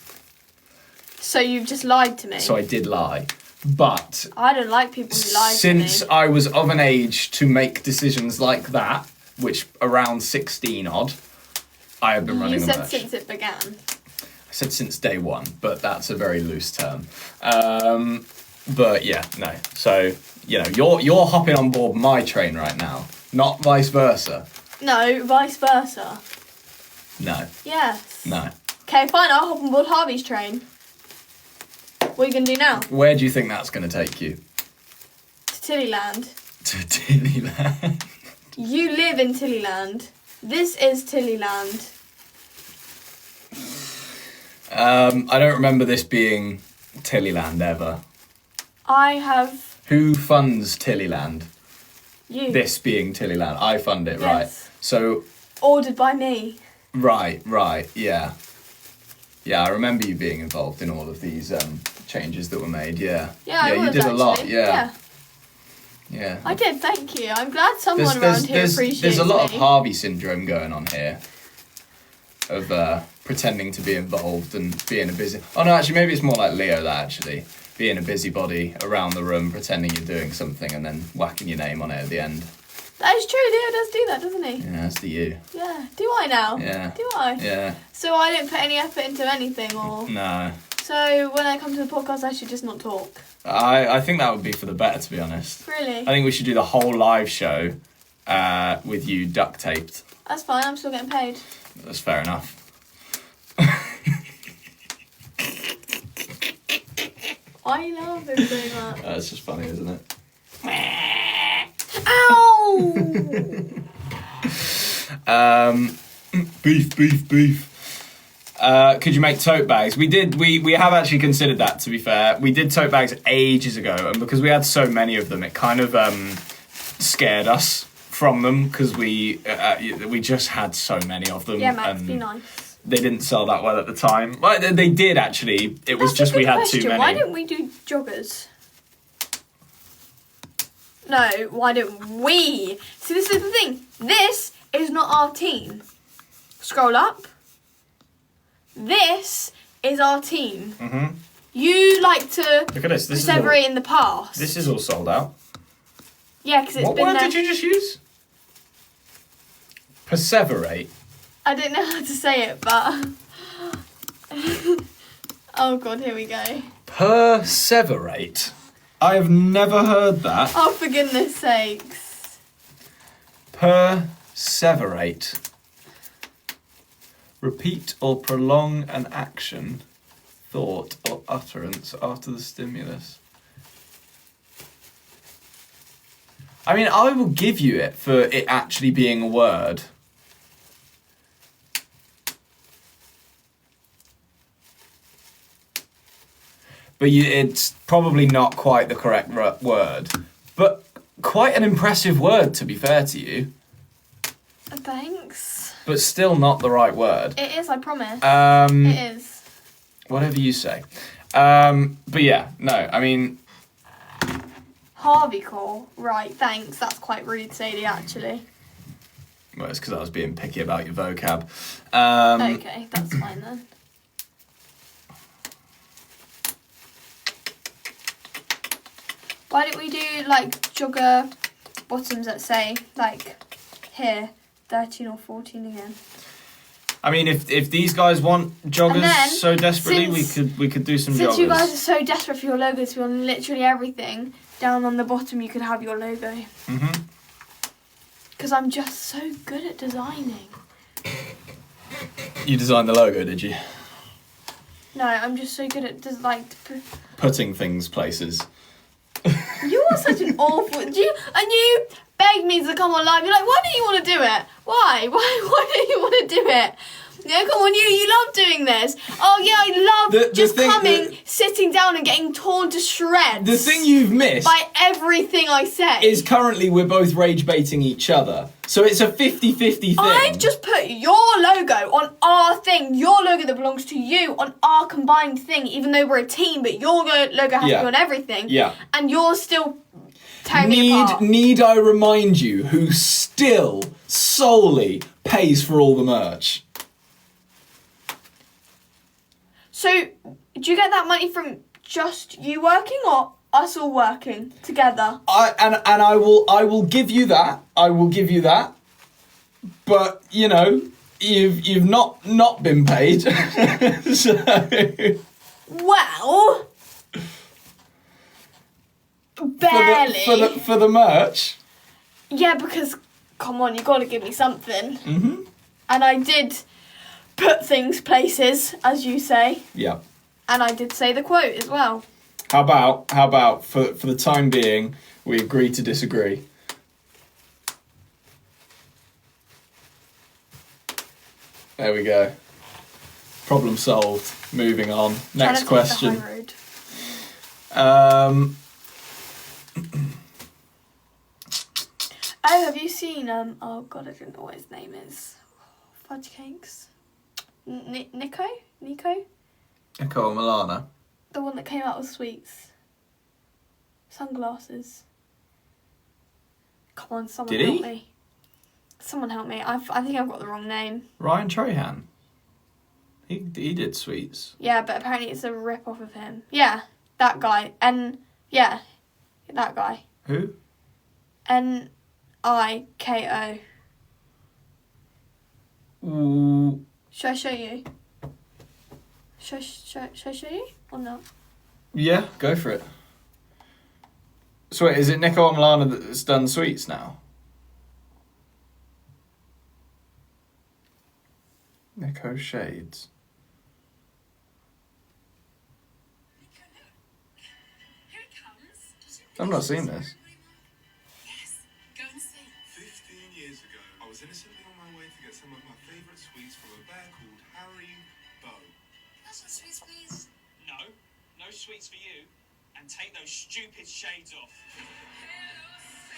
So you've just lied to me? So I did lie. But... I don't like people who lie to me. Since I was of an age to make decisions like that, which around 16 odd, I have been running the merch. You said since it began. I said since day one, but that's a very loose term. But yeah, no. So, you know, you're hopping on board my train right now, not vice versa. No, vice versa. No. Yes. No. Okay, fine, I'll hop on board Harvey's train. What are you going to do now? Where do you think that's going to take you? To Tillyland. To Tillyland. You live in Tillyland. This is Tillyland. I don't remember this being Tillyland ever. I have... Who funds Tillyland? You. This being Tillyland. I fund it, Yes. right? So... Ordered by me. Right, yeah. Yeah, I remember you being involved in all of these changes that were made, yeah. Yeah, I was, you did actually. a lot, yeah. Yeah. I did, thank you. I'm glad someone around here appreciates There's a lot me. of Harvey syndrome going on here. Of pretending to be involved and being a busy... Oh no, actually, maybe it's more like Leo, that actually. being a busybody around the room, pretending you're doing something, and then whacking your name on it at the end. That is true. Leo does do that, doesn't he? Yeah, that's the you. Yeah. Do I now? Yeah. Do I? Yeah. So I don't put any effort into anything, or? No. So when I come to the podcast, I should just not talk. I think that would be for the better, to be honest. Really? I think we should do the whole live show with you duct taped. That's fine. I'm still getting paid. That's fair enough. I love it so much. That's just funny, isn't it? Ow! Beef. Could you make tote bags? We have actually considered that, to be fair. We did tote bags ages ago, and because we had so many of them, it kind of scared us from them, because we just had so many of them. Yeah, Max, be nice. They didn't sell that well at the time. Well, they did, actually. It was just we had too many. Why didn't we do joggers? No, why don't we? See, this is the thing. This is not our team. Scroll up. This is our team. Mm-hmm. You like to Look at this. This perseverate in the past. This is all sold out. Yeah, because it's What been word there. did you just use? Perseverate. I don't know how to say it, but... Oh, God, here we go. Perseverate. I have never heard that. Oh, for goodness sakes. Perseverate. Repeat or prolong an action, thought, or utterance after the stimulus. I mean, I will give you it for it actually being a word. But it's probably not quite the correct word. But quite an impressive word, to be fair to you. Thanks. But still not the right word. It is, I promise. It is. Whatever you say. But yeah, no, I mean... Harvey call. Right, thanks. That's quite rude, Sadie, actually. Well, it's because I was being picky about your vocab. Okay, that's fine then. Why don't we do, like, jogger bottoms that say, like, here, 13 or 14 again? I mean, if these guys want joggers then, so desperately, since- we could do some Since joggers. you guys are so desperate for your logo to be on literally everything, down on the bottom you could have your logo. Mm-hmm. Because I'm just so good at designing. You designed the logo, did you? No, I'm just so good at Putting things places. You are such an awful... And you begged me to come on live. You're like, why don't you want to do it? Why? Why don't you want to do it? Yeah, come on, you love doing this. Oh, yeah, I love coming, sitting down and getting torn to shreds. The thing you've missed... by everything I say. ...is currently we're both rage baiting each other. So it's a 50-50 thing. I've just put your logo on our thing. Your logo that belongs to you on our combined thing, even though we're a team, but your logo has to be on everything. Yeah. And you're still tearing me apart. Need I remind you who still solely pays for all the merch? So, do you get that money from just you working or us all working together? I will give you that. I will give you that. But you know, you've not been paid. So well, barely for the merch. Yeah, because come on, you got to give me something. Mm-hmm. And I did put things places, as you say. Yeah. And I did say the quote as well. How about for the time being, we agree to disagree. There we go. Problem solved. Moving on. Next question. The high road. Oh, have you seen oh god, I don't know what his name is. Fudge cakes. Nico? Nicole Milana. The one that came out with sweets. Sunglasses. Come on, someone Did he? help me. Someone help me. I think I've got the wrong name. Ryan Trahan. He did sweets. Yeah, but apparently it's a rip-off of him. Yeah, That guy. Yeah, that guy. Who? Niko. Ooh. Should I show you? Should I show you or not? Yeah, go for it. So wait, is it Nico or Milana that's done sweets now? Nico Shades. I've not seen this. Yes, go and see. 15 years ago, I was innocently on my way to get some of my favourite sweets from a bear called Harry Bow. That's some sweets, please. No, no sweets for you. And take those stupid shades off.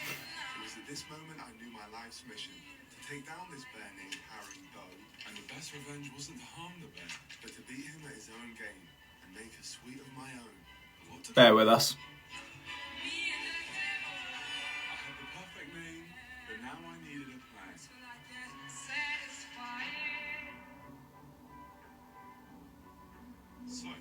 It was at this moment I knew my life's mission. To take down this bear named Harry Bow. And the best revenge wasn't to harm the bear, but to beat him at his own game and make a sweet of my own. But what to Bear with us. I had the perfect name, but now I needed a plan. So,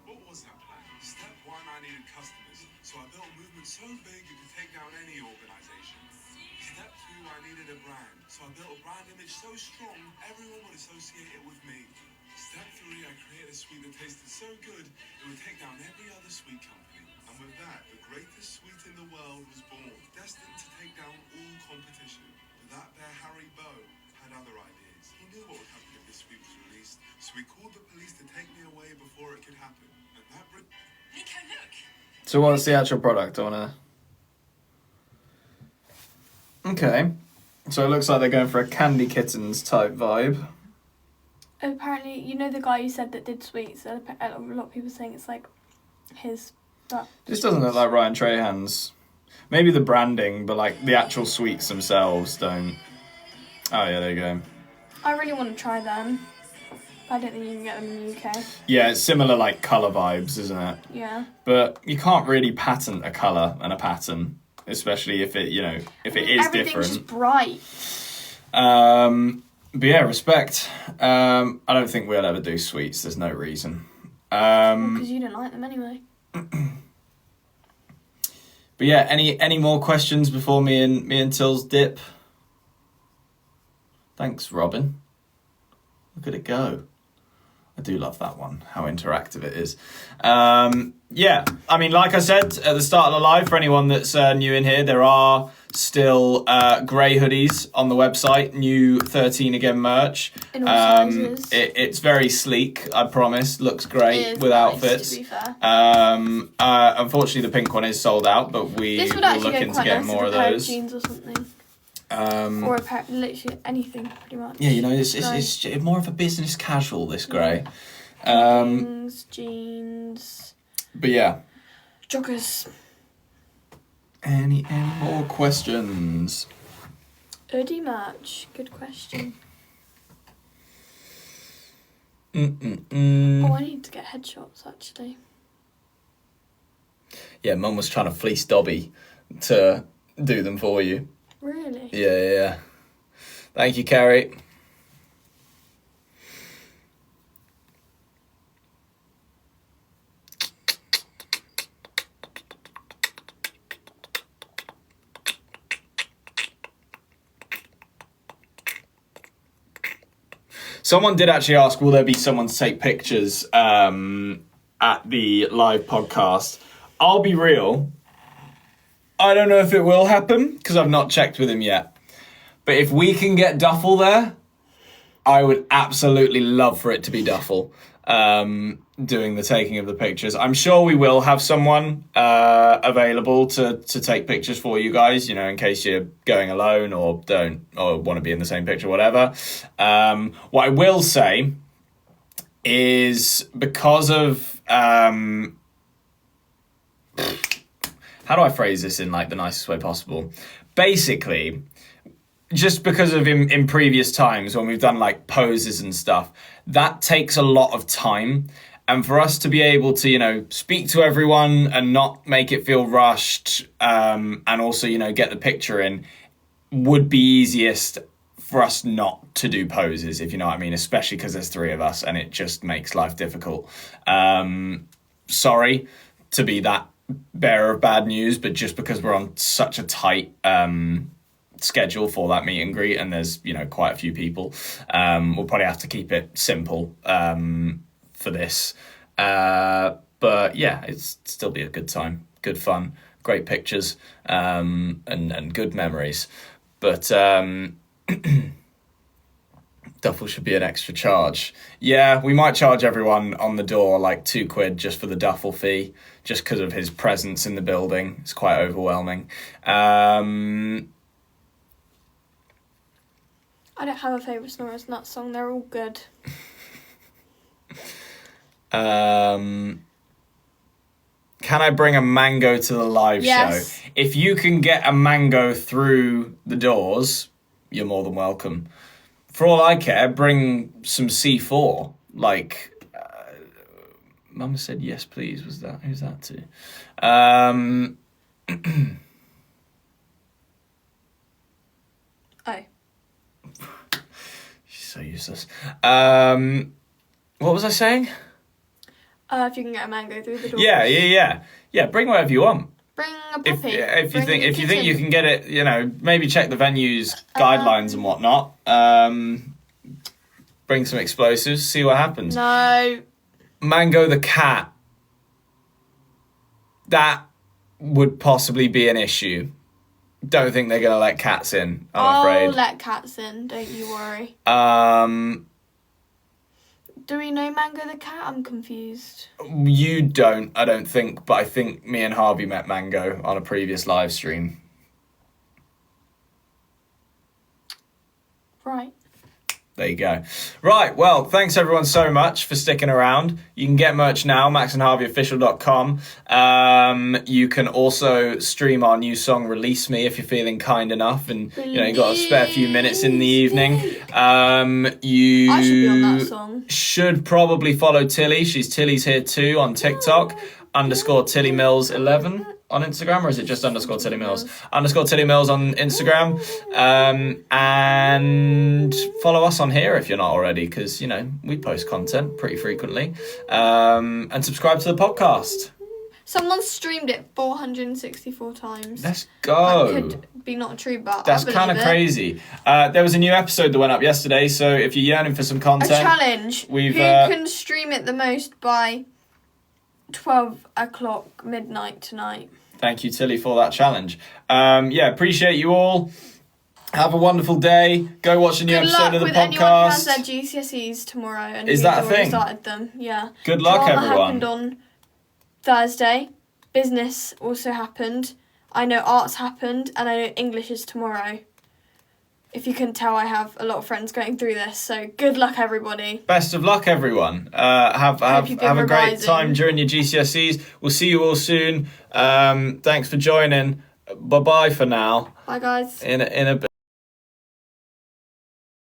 what was that plan? Step one, I needed customers. So I built a movement so big it could take down any organization. Step two, I needed a brand. So I built a brand image so strong, everyone would associate it with me. Step three, I created a sweet that tasted so good, it would take down every other sweet company. And with that, the greatest sweet in the world was born, destined to take down all competition. But that bear, Harry Bow, had other ideas. He knew what would happen if this sweet was released, so he called the police to take me away before it could happen. And that Nico, look. So what's the actual product? I wanna. Okay, so it looks like they're going for a Candy Kittens type vibe. Apparently, you know the guy you said that did sweets. A lot of people saying it's like his. But This doesn't look like Ryan Trahan's. Maybe the branding, but like the actual sweets themselves don't. Oh yeah, there you go. I really want to try them. But I don't think you can get them in the UK. Yeah, it's similar like colour vibes, isn't it? Yeah. But you can't really patent a colour and a pattern, especially if it, if it is Everything's different. just bright. But yeah, respect. I don't think we'll ever do sweets. There's no reason. Because you don't like them anyway. But yeah, any more questions before me and Till's dip? Thanks, Robin. Look at it go. I do love that one, how interactive it is. Yeah, I mean, like I said at the start of the live, for anyone that's new in here, there are still grey hoodies on the website, new 13 Again merch. In all sizes. It's very sleek, I promise. Looks great It is with nice, outfits. to be fair. Unfortunately, the pink one is sold out, but we This would will actually look go into quite getting nice more with of a pair of those. jeans or something. Or a pair, literally anything, pretty much. Yeah, it's more of a business casual, this grey. Jeans. But yeah. Joggers. Any more questions? Hoodie merch. Good question. Oh, I need to get headshots, actually. Yeah, Mum was trying to fleece Dobby to do them for you. Really? Yeah. Thank you, Carrie. Someone did actually ask, will there be someone to take pictures at the live podcast? I'll be real. I don't know if it will happen because I've not checked with him yet. But if we can get Duffel there, I would absolutely love for it to be Duffel doing the taking of the pictures. I'm sure we will have someone available to take pictures for you guys, in case you're going alone or want to be in the same picture, whatever. What I will say is because of... how do I phrase this in like the nicest way possible? Basically, just because of in previous times when we've done like poses and stuff, that takes a lot of time. And for us to be able to, speak to everyone and not make it feel rushed, and also, get the picture in, would be easiest for us not to do poses, if you know what I mean, especially because there's three of us and it just makes life difficult. sorry to be that bearer of bad news, but just because we're on such a tight schedule for that meet and greet, and there's quite a few people, we'll probably have to keep it simple for this. But yeah, it's still be a good time, good fun, great pictures, and good memories. But duffel should be an extra charge. Yeah, we might charge everyone on the door like £2 just for the duffel fee, just because of his presence in the building. It's quite overwhelming. I don't have a favourite Snorris Nuts song. They're all good. Can I bring a mango to the live show? If you can get a mango through the doors, you're more than welcome. For all I care, bring some C4. Like, Mama said yes, please. Who's that to? Oh. She's so useless. What was I saying? If you can get a mango through the door. Yeah. Bring whatever you want. Bring a puppy. If you think you can get it, maybe check the venue's guidelines and whatnot. Bring some explosives, see what happens. No. Mango the cat. That would possibly be an issue. Don't think they're gonna let cats in, I'm afraid. I'll let cats in, don't you worry. Do we know Mango the cat? I'm confused. You don't, I don't think, but I think me and Harvey met Mango on a previous live stream. Right. There you go. Right, well, thanks everyone so much for sticking around. You can get merch now, maxandharveyofficial.com. You can also stream our new song, Release Me, if you're feeling kind enough and you've got a spare few minutes in the evening. I should be on that song. Should probably follow Tilly. Tilly's here too on TikTok. _Tilly Mills 11 on Instagram, or is it just _Tilly Mills? _Tilly Mills on Instagram. And follow us on here if you're not already, because, we post content pretty frequently. And subscribe to the podcast. Someone streamed it 464 times. Let's go. That could be not true, but that's kind of crazy. There was a new episode that went up yesterday, so if you're yearning for some content... A challenge. Who can stream it the most by 12 o'clock midnight tonight? Thank you, Tilly, for that challenge. Appreciate you all. Have a wonderful day. Go watch a new episode of the podcast. Good luck with anyone who has their GCSEs tomorrow and is that a thing? Started them. Yeah. Good luck, Drama everyone. Happened on Thursday. Business also happened. I know arts happened, and I know English is tomorrow. If you can tell, I have a lot of friends going through this, so good luck, everybody. Best of luck, everyone. Have a great time during your GCSEs. We'll see you all soon. Thanks for joining. Bye-bye for now. Bye, guys. In a bit.